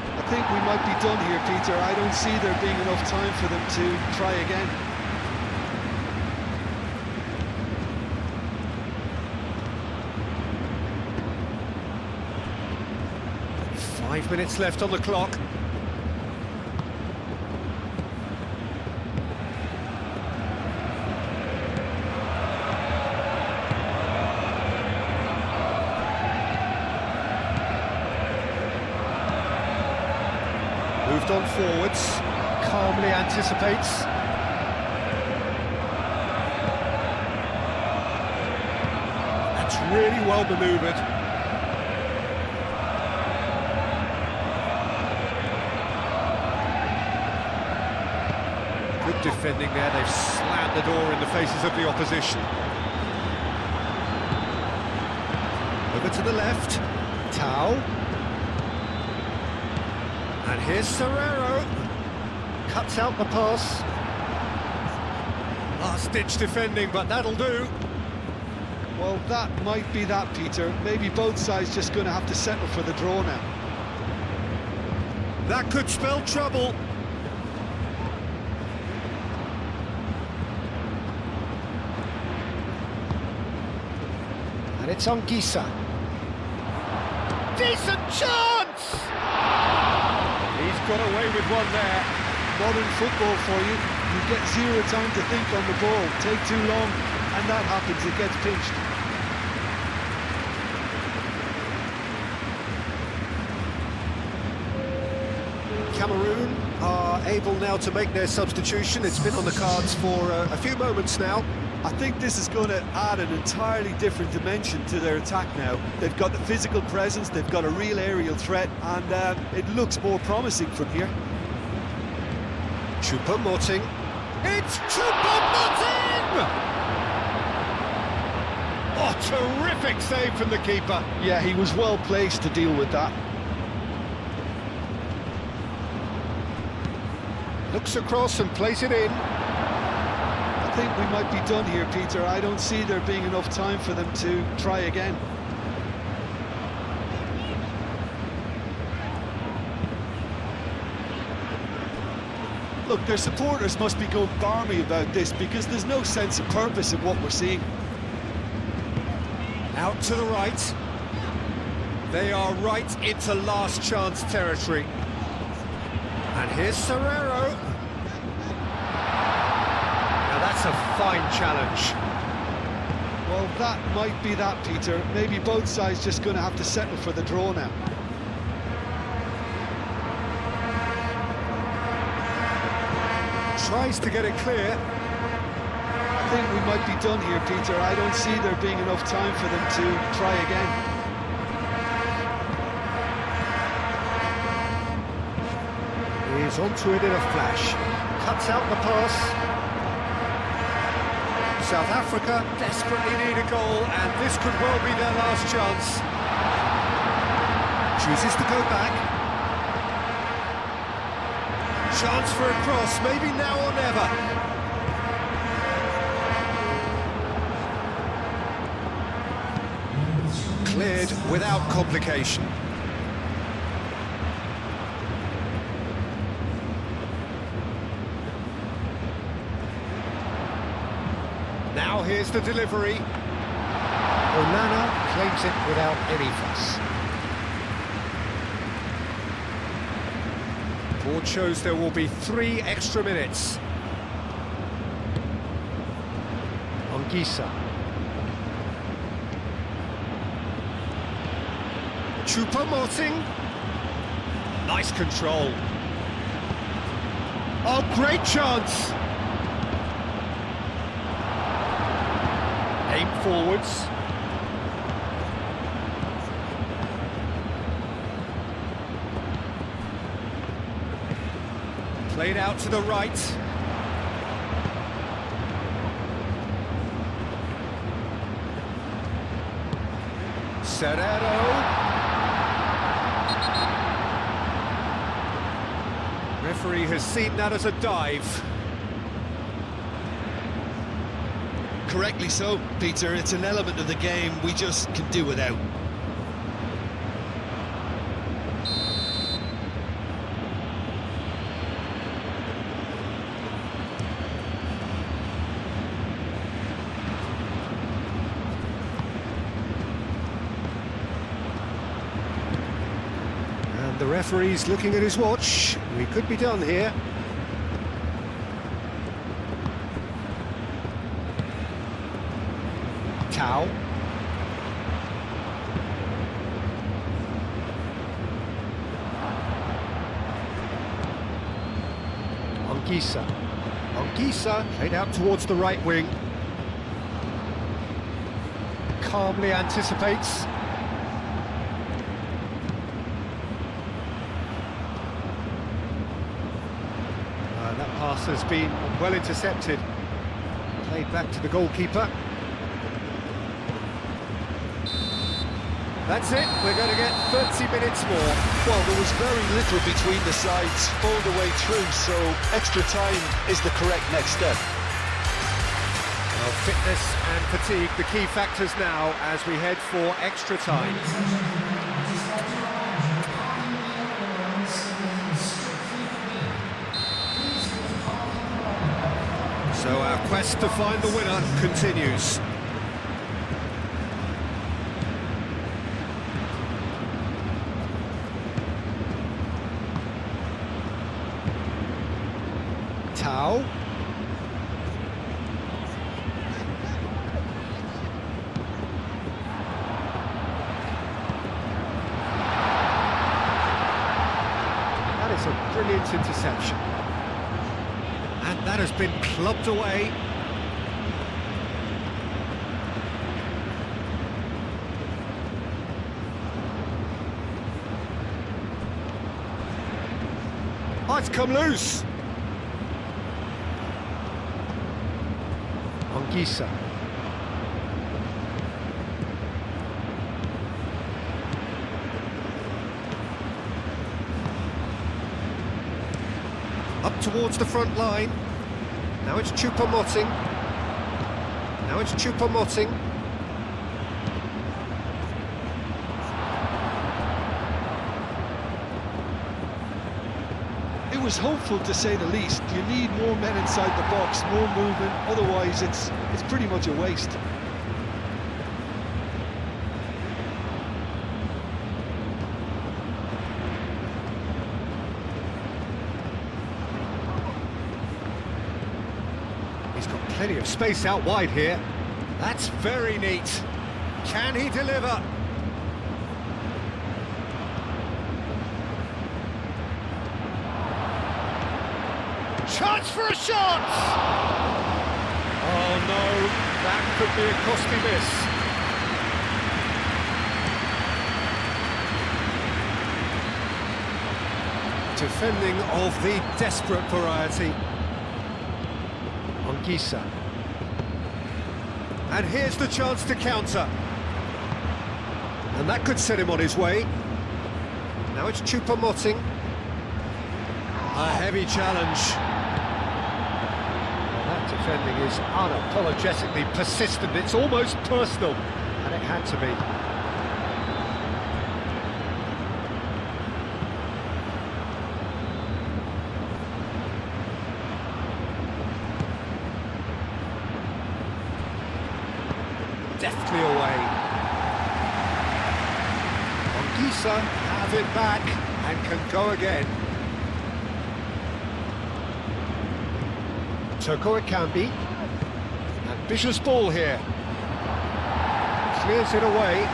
I think we might be done here, Peter. I don't see there being enough time for them to try again. Five minutes left on the clock. Moved on forwards, calmly anticipates. That's really well manoeuvred. Good defending there, they've slammed the door in the faces of the opposition. Over to the left, Tau. And here's Serrero, cuts out the pass. Last-ditch defending, but that'll do. Well, that might be that, Peter. Maybe both sides just going to have to settle for the draw now. That could spell trouble. And it's Anguissa. Decent chance! He's got away with one there. Modern football for you. You get zero time to think on the ball. Take too long, and that happens. It gets pinched. Cameroon are able now to make their substitution. It's been on the cards for a few moments now. I think this is going to add an entirely different dimension to their attack now. They've got the physical presence, they've got a real aerial threat, and it looks more promising from here. Choupo-Moting. It's Choupo-Moting! Oh, terrific save from the keeper. Yeah, he was well placed to deal with that. Looks across and plays it in. I think we might be done here, Peter. I don't see there being enough time for them to try again. Look, their supporters must be going balmy about this because there's no sense of purpose in what we're seeing. Out to the right. They are right into last chance territory. And here's Serrero. Now that's a fine challenge. Well, that might be that, Peter. Maybe both sides just going to have to settle for the draw now. Tries to get it clear. I think we might be done here, Peter. I don't see there being enough time for them to try again. He's onto it in a flash. Cuts out the pass. South Africa desperately need a goal, and this could well be their last chance. Chooses to go back. Chance for a cross, maybe now or never. Cleared without complication. Now here's the delivery. Onana claims it without any fuss. Board shows there will be 3 extra minutes. Ongisa. Choupo-Moting. Nice control. Oh, great chance! Aim forwards. Played out to the right. Serrero. Referee has seen that as a dive. Correctly so, Peter. It's an element of the game we just can do without. And the referee's looking at his watch. We could be done here. Tau. Ongisa. Ongisa played out towards the right wing. Calmly anticipates. That pass has been well intercepted. Played back to the goalkeeper. That's it, we're going to get 30 minutes more. Well, there was very little between the sides all the way through, so extra time is the correct next step. Well, fitness and fatigue, the key factors now as we head for extra time. So our quest to find the winner continues. Tau. That is a brilliant interception. And that has been clubbed away. Oh, it's come loose. Ongisa. Up towards the front line. Now it's Choupo-Moting. Now it's Choupo-Moting. It was hopeful, to say the least. You need more men inside the box, more movement, otherwise it's pretty much a waste. He's got plenty of space out wide here. That's very neat. Can he deliver? Chance for a shot! Oh no, that could be a costly miss. Defending of the desperate variety. Ongisa. And here's the chance to counter. And that could set him on his way. Now it's Choupo-Moting. A heavy challenge. Defending is unapologetically persistent, it's almost personal, and it had to be. Anguissa have it back and can go again. Toko Ekambi. Ambitious ball here. Clears it away.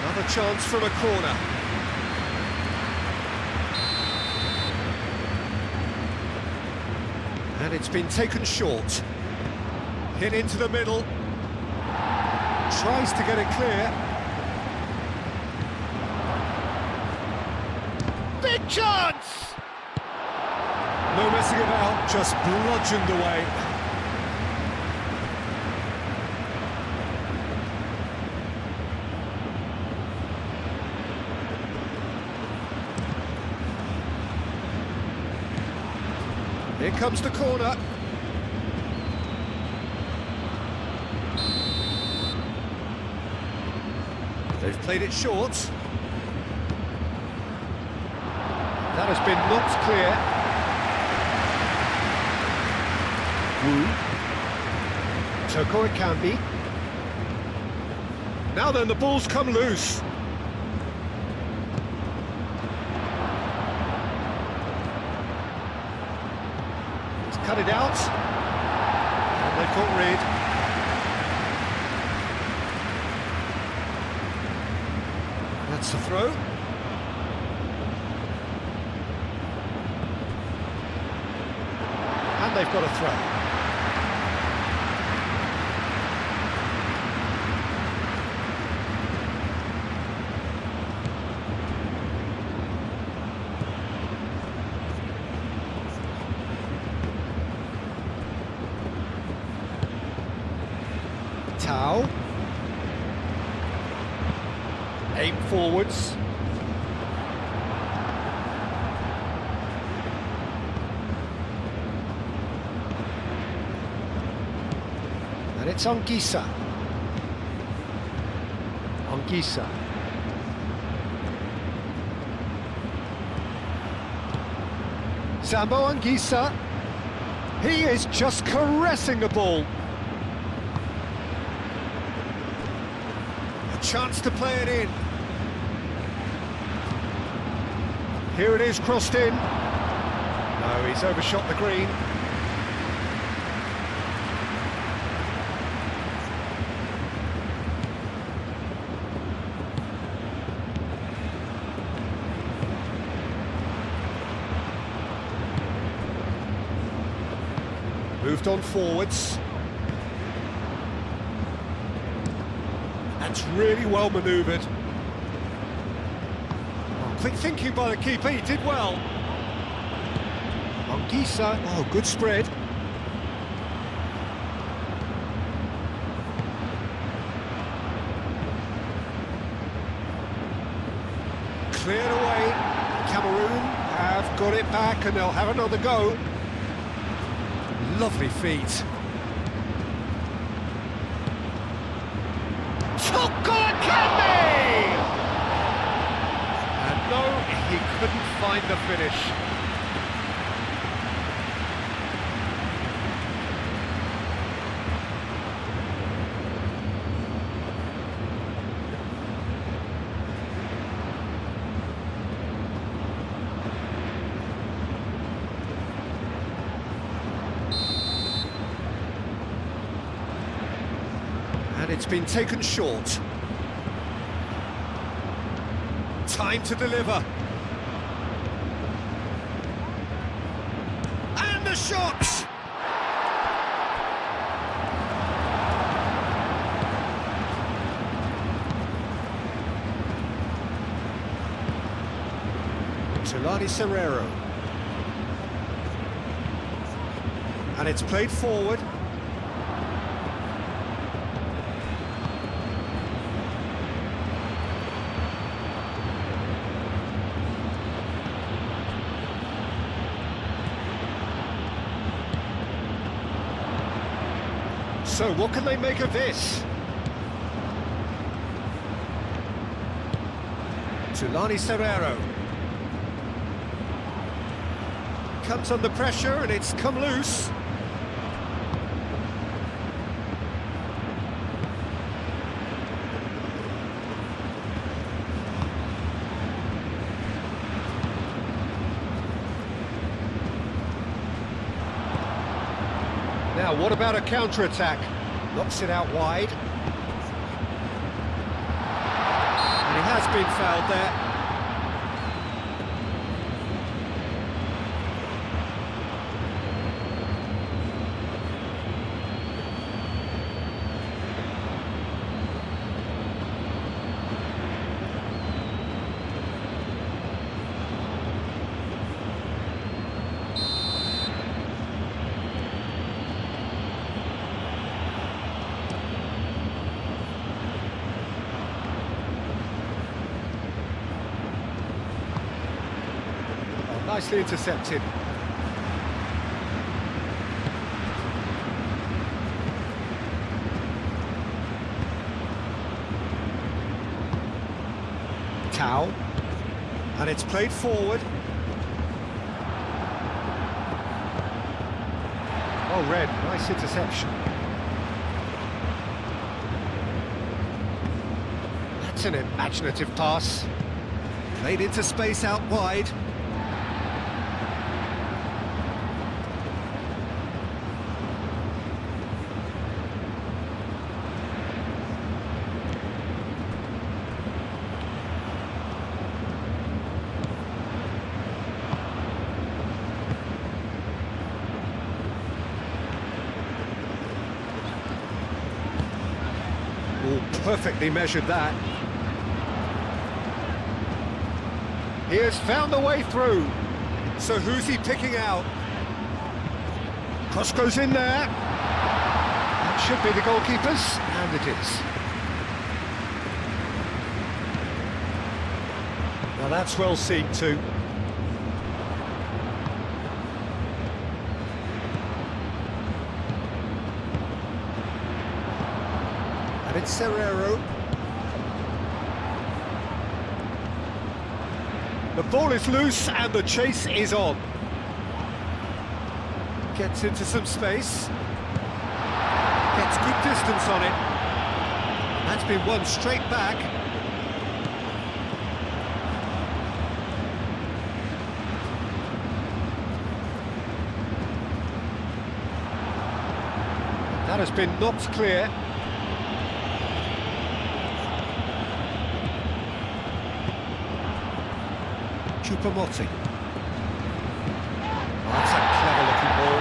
Another chance from a corner. And it's been taken short. Hit into the middle. Tries to get it clear. Big chance! No messing about, just bludgeoned away. Here comes the corner. They've played it short. That has been knocked clear. Wu. Toko Ekambi. Now then, the ball's come loose. He's cut it out. And they've got rid. That's the throw. And they've got a throw. Tau. Aim forwards. And it's Anguissa. Anguissa. Sambo Anguissa. He is just caressing the ball. A chance to play it in. Here it is, crossed in. No, he's overshot the green. Moved on forwards. That's really well manoeuvred. Quick thinking by the keeper, he did well. Anguissa, oh, good spread. Cleared away. Cameroon have got it back and they'll have another go. Lovely feet. Toko Ekambi! And no, he couldn't find the finish. And it's been taken short. Time to deliver. And the shot! Tulani Serrero. And it's played forward. So what can they make of this? Tulani Serrero. Comes under pressure and it's come loose. Now, what about a counter-attack? Knocks it out wide. And he has been fouled there. Nicely intercepted. Tau. And it's played forward. Oh, Red, nice interception. That's an imaginative pass. Played into space out wide. Perfectly measured that. He has found a way through. So who's he picking out? Cross goes in there. That should be the goalkeeper's, and it is. Now that's well seen too. And it's Serrero. The ball is loose and the chase is on. Gets into some space. Gets good distance on it. That's been won straight back. That has been knocked clear. Chupamoting. Oh, that's a clever-looking ball.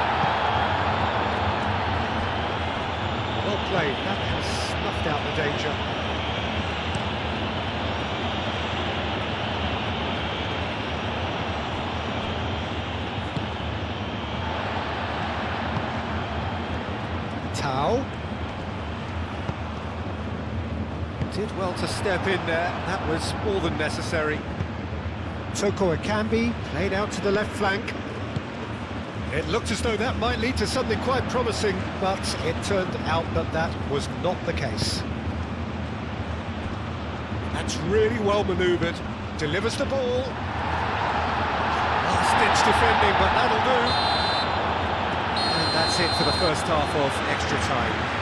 Well played. That has snuffed out the danger. Tau. Did well to step in there. That was more than necessary. Toko Akambi played out to the left flank. It looked as though that might lead to something quite promising, but it turned out that that was not the case. That's really well manoeuvred. Delivers the ball. Last-ditch defending, but that'll do. And that's it for the first half of extra time.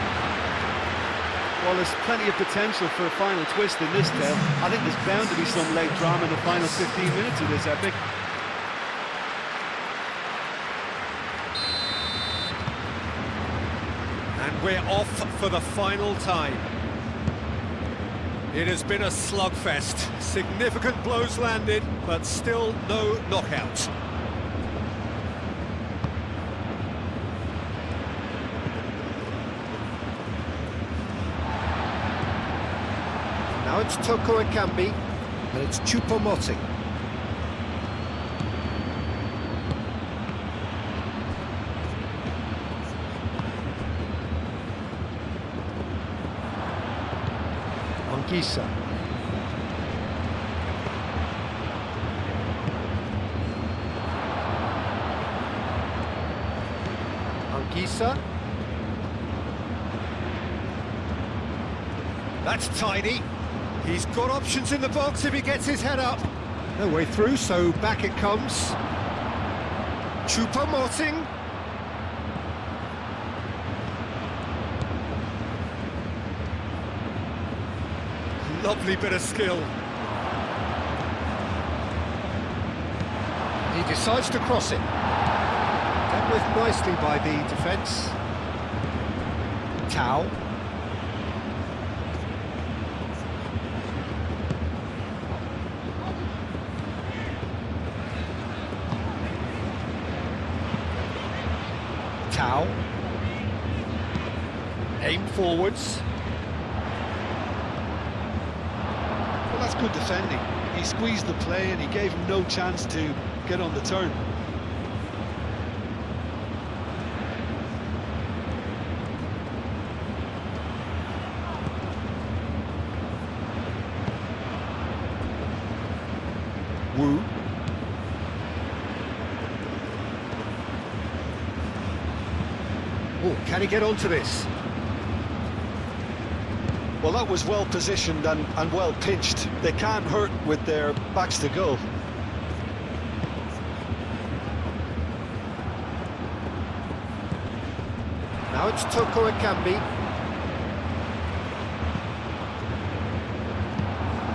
Well, there's plenty of potential for a final twist in this tale. I think there's bound to be some late drama in the final 15 minutes of this epic. And we're off for the final time. It has been a slugfest. Significant blows landed, but still no knockout. Now it's Toko Akambi, and it's Chupamoting. Angisa. Angisa. That's tidy. He's got options in the box if he gets his head up. No way through, so back it comes. Chupamoting. Lovely bit of skill. He decides to cross it. Dealt with nicely by the defence. Tao. Tao. Aim forwards. Well, that's good defending. He squeezed the play and he gave him no chance to get on the turn. Wu. Oh, can he get onto this? Well, that was well positioned and well pitched. They can't hurt with their backs to goal. Now it's Toko Ekambi.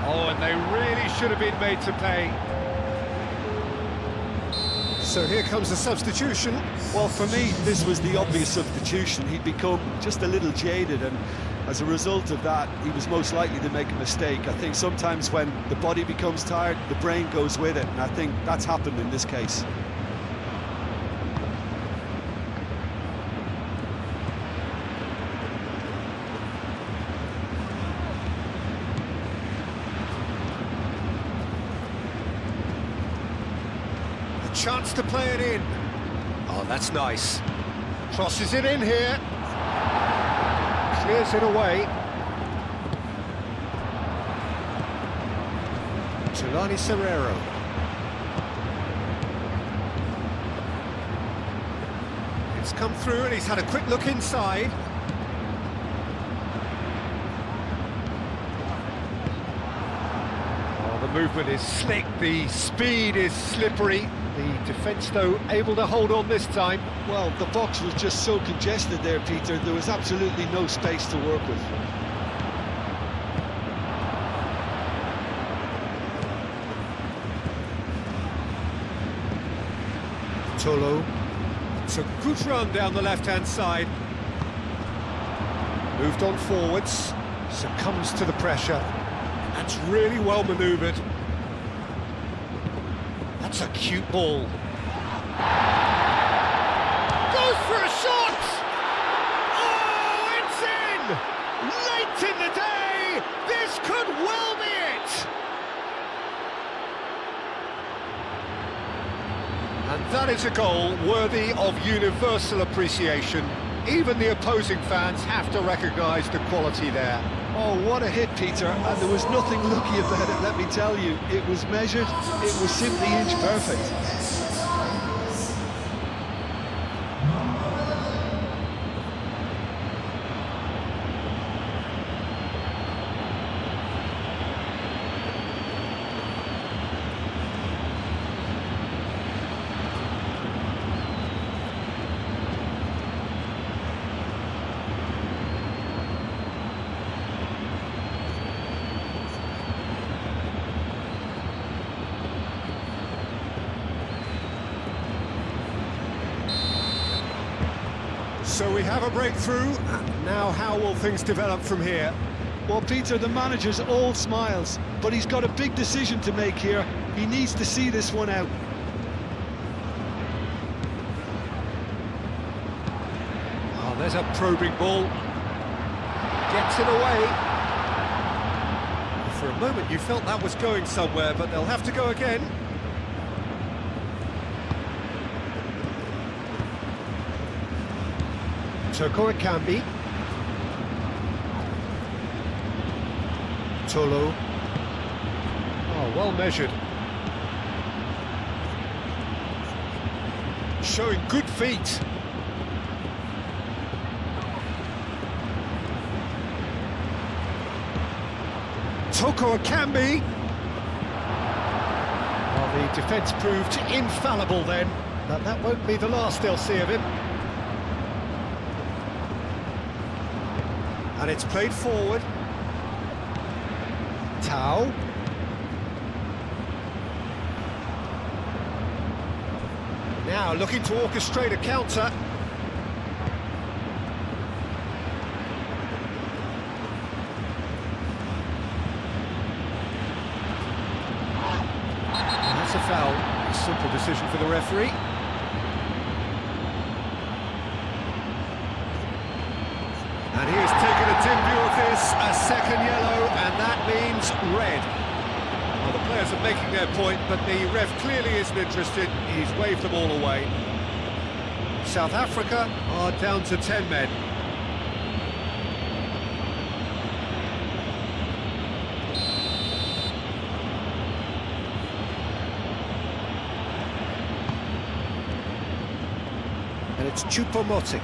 Oh, and they really should have been made to pay. So here comes the substitution. Well, for me, this was the obvious substitution. He'd become just a little jaded, and as a result of that, he was most likely to make a mistake. I think sometimes when the body becomes tired, the brain goes with it, and I think that's happened in this case. Chance to play it in. Oh, that's nice. Crosses it in here. Clears it away. Tulani Serrero. It's come through and he's had a quick look inside. Oh, the movement is slick, the speed is slippery. The defence, though, able to hold on this time. Well, the box was just so congested there, Peter. There was absolutely no space to work with. Tolo. It's a good run down the left-hand side. Moved on forwards. Succumbs to the pressure. That's really well manoeuvred. That's a cute ball. Goes for a shot! Oh, it's in! Late in the day! This could well be it! And that is a goal worthy of universal appreciation. Even the opposing fans have to recognise the quality there. Oh, what a hit, Peter, and there was nothing lucky about it, let me tell you. It was measured, it was simply inch perfect. So we have a breakthrough. Now how will things develop from here? Well, Peter, the manager's all smiles, but he's got a big decision to make here. He needs to see this one out. Oh, there's a probing ball. Gets it away. For a moment you felt that was going somewhere, but they'll have to go again. Toko Ekambi. Tolo. Oh, well measured. Showing good feet. Toko Ekambi. Well, the defence proved infallible then, but that won't be the last they'll see of him. And it's played forward. Tao. Now looking to orchestrate a counter. foul. A simple decision for the referee. And he has taken a dim view of this, a second yellow, and that means red. Well, the players are making their point, but the ref clearly isn't interested. He's waved them all away. South Africa are down to 10 men. And it's Choupo-Moting.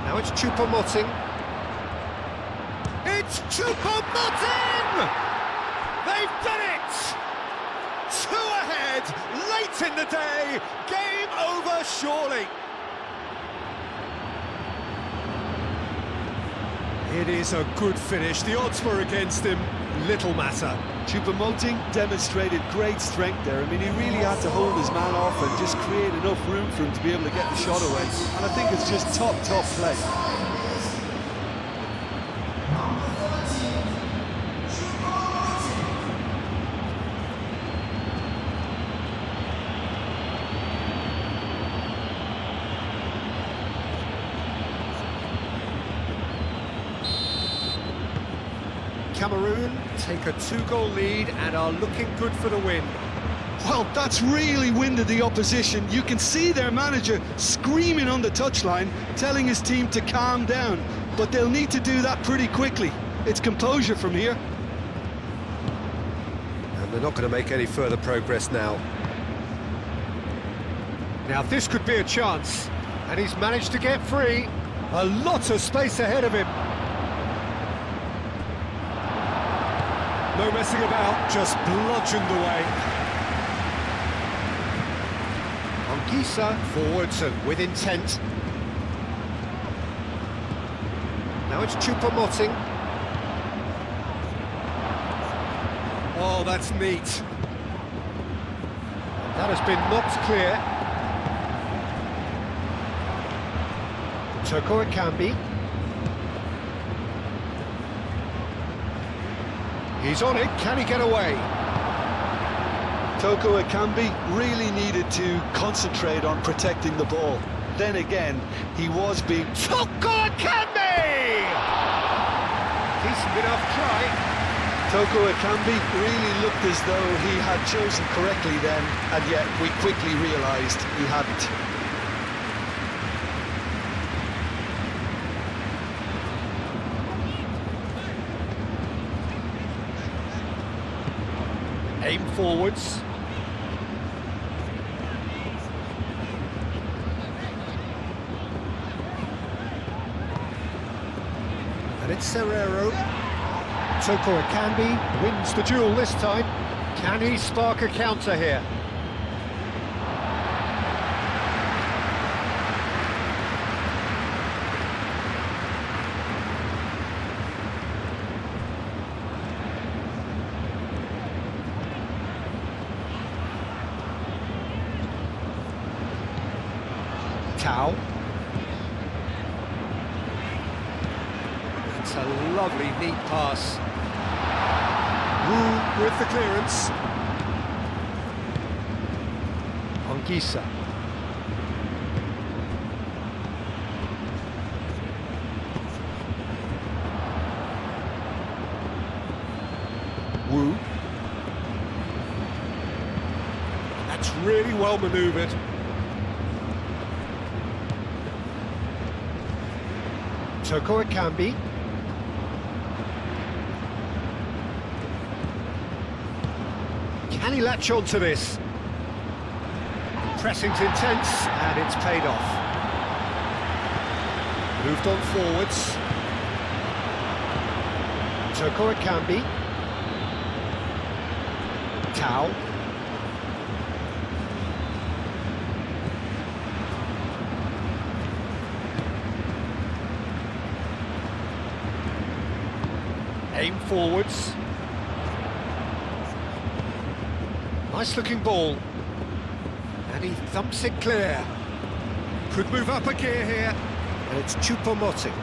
Now it's Choupo-Moting. It's Choupo-Moting! They've done it! 2 ahead, late in the day, game over surely. It is a good finish, the odds were against him, little matter. Choupo-Moting demonstrated great strength there. I mean, he really had to hold his man off and just create enough room for him to be able to get the shot away. And I think it's just top play. Cameroon take a 2-goal lead and are looking good for the win. Well, that's really winded the opposition. You can see their manager screaming on the touchline, telling his team to calm down. But they'll need to do that pretty quickly. It's composure from here. And they're not going to make any further progress now. Now this could be a chance. And he's managed to get free. A lot of space ahead of him. No messing about, just bludgeoned away. Anguissa forwards and with intent. Now it's Choupo-Moting. Oh, that's neat. That has been knocked clear. Toko Ekambi. He's on it, can he get away? Toko Ekambi really needed to concentrate on protecting the ball. Then again, he was being... Toko Ekambi! Decent enough try. Toko Ekambi really looked as though he had chosen correctly then, and yet we quickly realised he hadn't. Aim forwards. And it's Serrero. Toko Ekambi wins the duel this time. Can he spark a counter here? Tau. It's a lovely, neat pass. Wu with the clearance. Anguissa. Wu. That's really well manoeuvred. Toko Ekambi. Can he latch on to this? Pressing's intense, and it's paid off. Moved on forwards. Toko Ekambi. Tau. Aim forwards. Nice looking ball. And he thumps it clear. Could move up a gear here. And it's Choupo-Moting.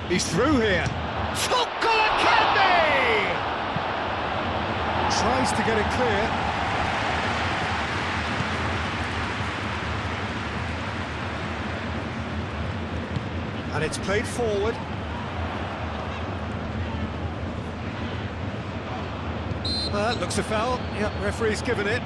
He's through here. Toko Ekambi! Tries to get it clear. And it's played forward. Looks a foul. Yep, referee's given it.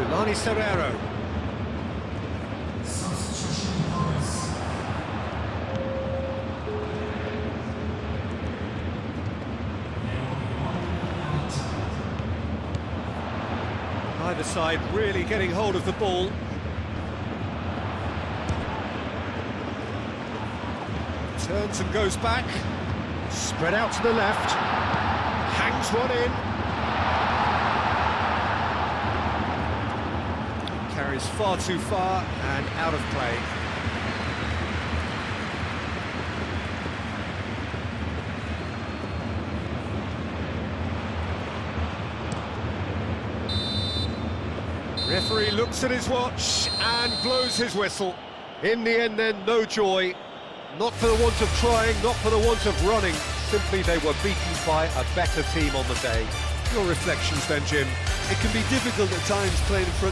Lani Serrero. Either side really getting hold of the ball. Turns and goes back. Spread out to the left. Hangs one in. Carries far too far and out of play. Referee looks at his watch and blows his whistle. In the end then, no joy. Not for the want of trying, not for the want of running. Simply they were beaten by a better team on the day. Your reflections then, Jim? It can be difficult at times playing in front